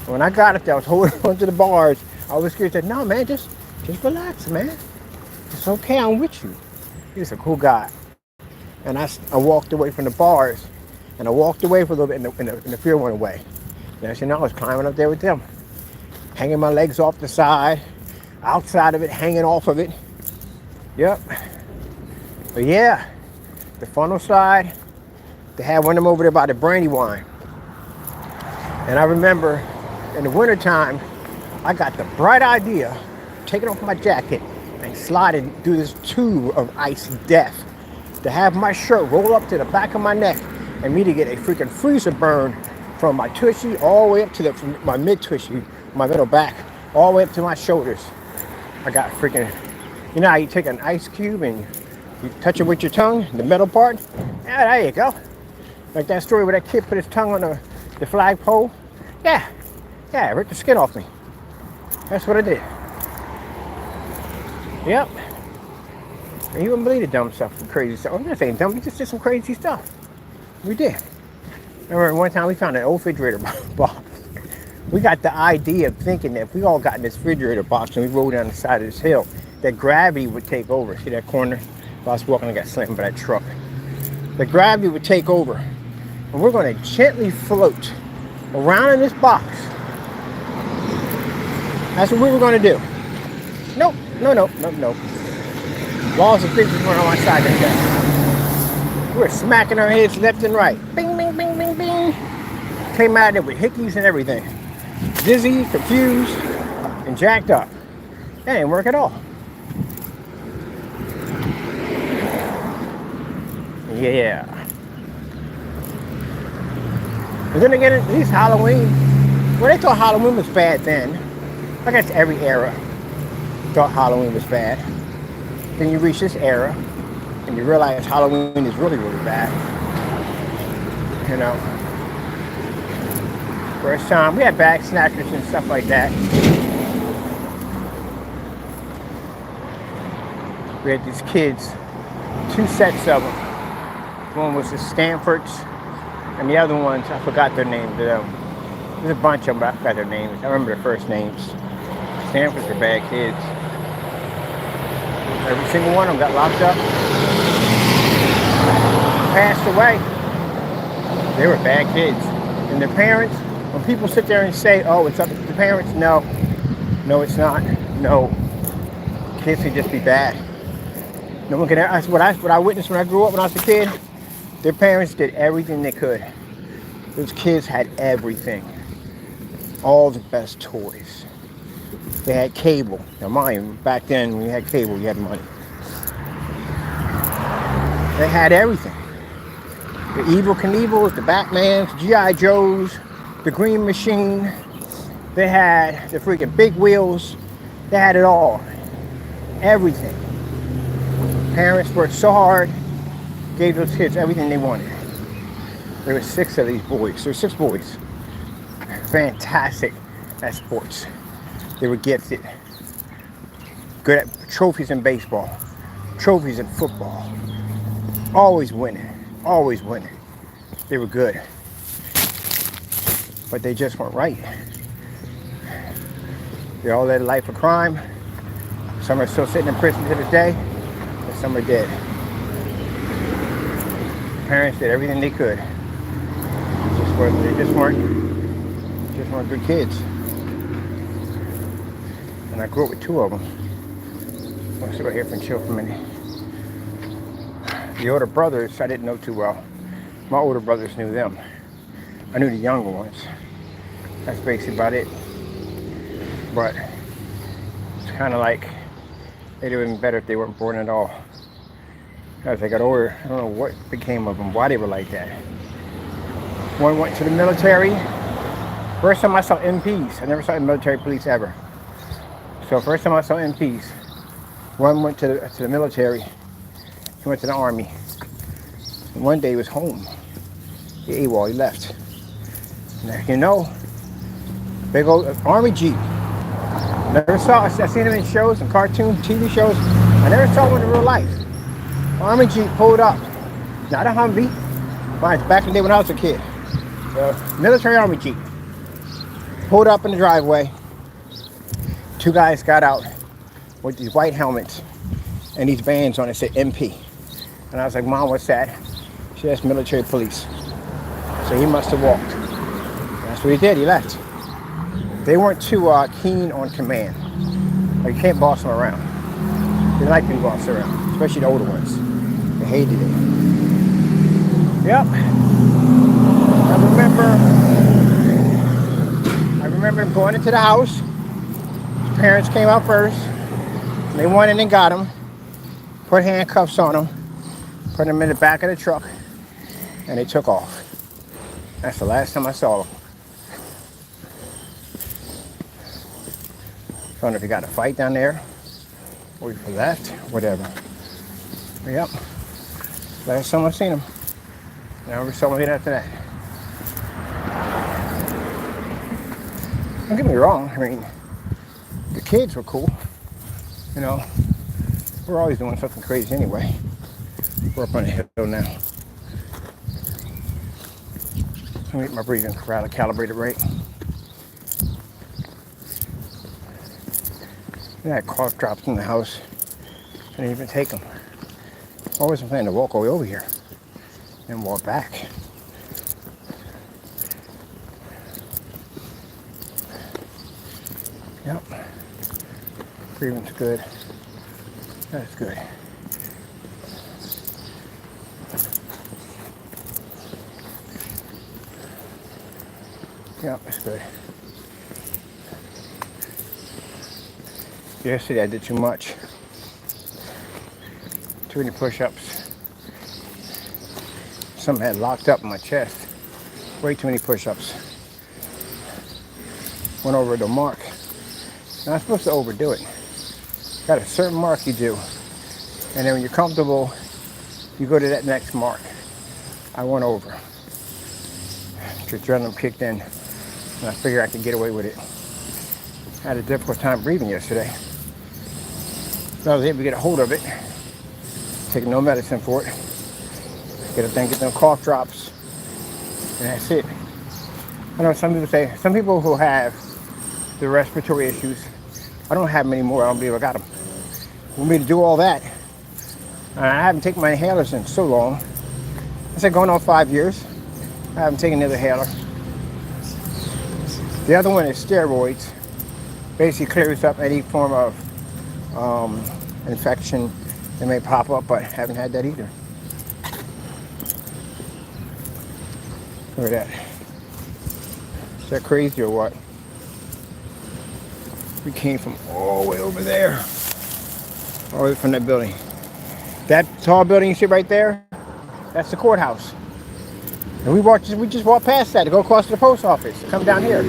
When I got up there, I was holding onto the bars. I was scared. Said, "No, man, just relax, man. It's okay. I'm with you." He was a cool guy. And I walked away from the bars, and I walked away for a little bit, and the fear went away. And as you know, I was climbing up there with them, hanging my legs off the side, outside of it, hanging off of it. Yep. But yeah, the funnel slide, they had one of them over there by the Brandywine. And I remember in the wintertime, I got the bright idea of taking off my jacket and sliding through this tube of ice death to have my shirt roll up to the back of my neck and me to get a freaking freezer burn from my tushy all the way up to my mid-tushy, my middle back, all the way up to my shoulders. I got freaking, you know how you take an ice cube and you touch it with your tongue, the metal part? Yeah, there you go. Like that story where that kid put his tongue on the flagpole. Yeah, it ripped the skin off me. That's what I did. Yep. And you wouldn't believe the dumb stuff, the crazy stuff. I'm not saying dumb, we just did some crazy stuff. We did. I remember one time we found an old refrigerator box. We got the idea of thinking that if we all got in this refrigerator box and we rolled down the side of this hill, that gravity would take over. See that corner? If I was walking, I got slammed by that truck. The gravity would take over. And we're going to gently float around in this box. That's what we were going to do. Nope. Laws of physics weren't on my side that day. We were smacking our heads left and right. Bing, bing, bing, bing, bing. Came out of there with hickeys and everything. Dizzy, confused, and jacked up. That didn't work at all. Yeah. And then again, at least Halloween. Well, they thought Halloween was bad then. I guess every era thought Halloween was bad. Then you reach this era, and you realize Halloween is really, really bad. You know. First time, we had bag snatchers and stuff like that. We had these kids, 2 sets of them. One was the Stanfords, and the other ones, I forgot their names. There's a bunch of them, but I forgot their names. I remember their first names. Stanfords were bad kids. Every single one of them got locked up. Passed away. They were bad kids. And their parents, when people sit there and say, oh, it's up to the parents, no, it's not. No. Kids can just be bad. No one can. That's what I witnessed when I grew up when I was a kid. Their parents did everything they could. Those kids had everything. All the best toys. They had cable. Now mind, back then when you had cable, you had money. They had everything. The Evil Knievel's, the Batmans, G.I. Joes, the Green Machine. They had the freaking big wheels. They had it all. Everything. Parents worked so hard, gave those kids everything they wanted. There were 6 of these boys. There were 6 boys. Fantastic at sports. They were gifted. Good at trophies in baseball, trophies in football. Always winning, always winning. They were good, but they just weren't right. They all led a life of crime. Some are still sitting in prison to this day, and some are dead. Parents did everything they could. They just weren't good kids. And I grew up with two of them. I'm gonna sit right here and chill for a minute. The older brothers, I didn't know too well. My older brothers knew them. I knew the younger ones. That's basically about it. But it's kind of like they'd have been better if they weren't born at all. As they got older, I don't know what became of them, why they were like that. One went to the military. First time I saw MPs. I never saw military police ever. So first time I saw MPs. One went to the military. He went to the army. And one day he was home. He AWOL, he left. And you know, big old army Jeep. Never saw, I seen him in shows and cartoon TV shows. I never saw one in real life. Army Jeep pulled up. Not a Humvee. Mine, back in the day when I was a kid. Military Army Jeep. Pulled up in the driveway. Two guys got out with these white helmets and these bands on it said MP. And I was like, Mom, what's that? She said, that's military police. So he must have walked. And that's what he did, he left. They weren't too keen on command. Like, you can't boss them around. They didn't like being bossed around, especially the older ones. They hated it. Yep. I remember him going into the house. His parents came out first. They went in and got him, put handcuffs on him, put him in the back of the truck, and they took off. That's the last time I saw them. I don't know if he got a fight down there, or if he left, whatever. But yep, last time I seen him. Never saw him after that. Don't get me wrong, I mean, the kids were cool. You know, we're always doing something crazy anyway. We're up on the hill now. Let me get my breathing calibrated right. I had cough drops in the house. I didn't even take them. I wasn't planning to walk all the way over here and walk back. Yep. Breathing's good. That's good. Yep, that's good. Yesterday I did too much. Too many push-ups. Something had locked up in my chest. Way too many push-ups. Went over the mark. Not supposed to overdo it. Got a certain mark you do. And then when you're comfortable, you go to that next mark. I went over. The adrenaline kicked in, and I figured I could get away with it. I had a difficult time breathing yesterday. So I was able to get a hold of it. Take no medicine for it. Get a thing, get them cough drops, and that's it. I know some people who have the respiratory issues, I don't have them anymore. I don't believe I got them. For me to do all that, I haven't taken my inhalers in so long. I said going on 5 years. I haven't taken another inhaler. The other one is steroids. Basically clears up any form of infection that may pop up, but I haven't had that either. Look at that. Is that crazy or what? We came from all the way over there. All the way from that building. That tall building you see right there, that's the courthouse. And we just walked past that to go across to the post office, to come down here.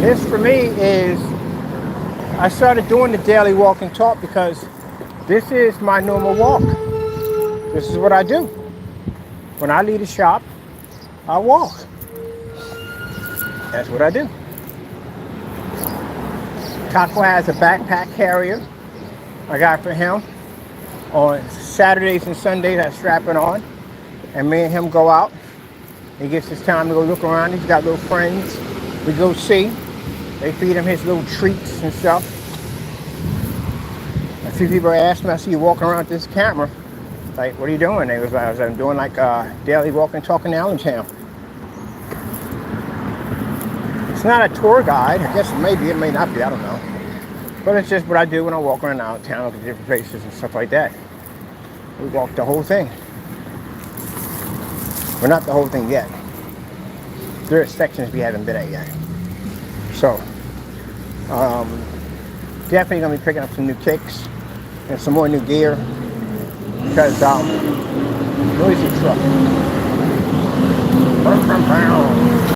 This for me is, I started doing the daily walk and talk because this is my normal walk. This is what I do. When I leave the shop, I walk. That's what I do. Taco has a backpack carrier I got for him. On Saturdays and Sundays, I strap it on. And me and him go out. He gets his time to go look around. He's got little friends. We go see. They feed him his little treats and stuff. A few people asked me, I see you walking around with this camera. Like, what are you doing? They was like, I'm doing like a daily walking, talking in Allentown. It's not a tour guide. I guess maybe, it may not be, I don't know. But it's just what I do when I walk around Allentown, look at different places and stuff like that. We walk the whole thing. Well, not the whole thing yet. There are sections we haven't been at yet. So, definitely gonna be picking up some new kicks and some more new gear because noisy truck.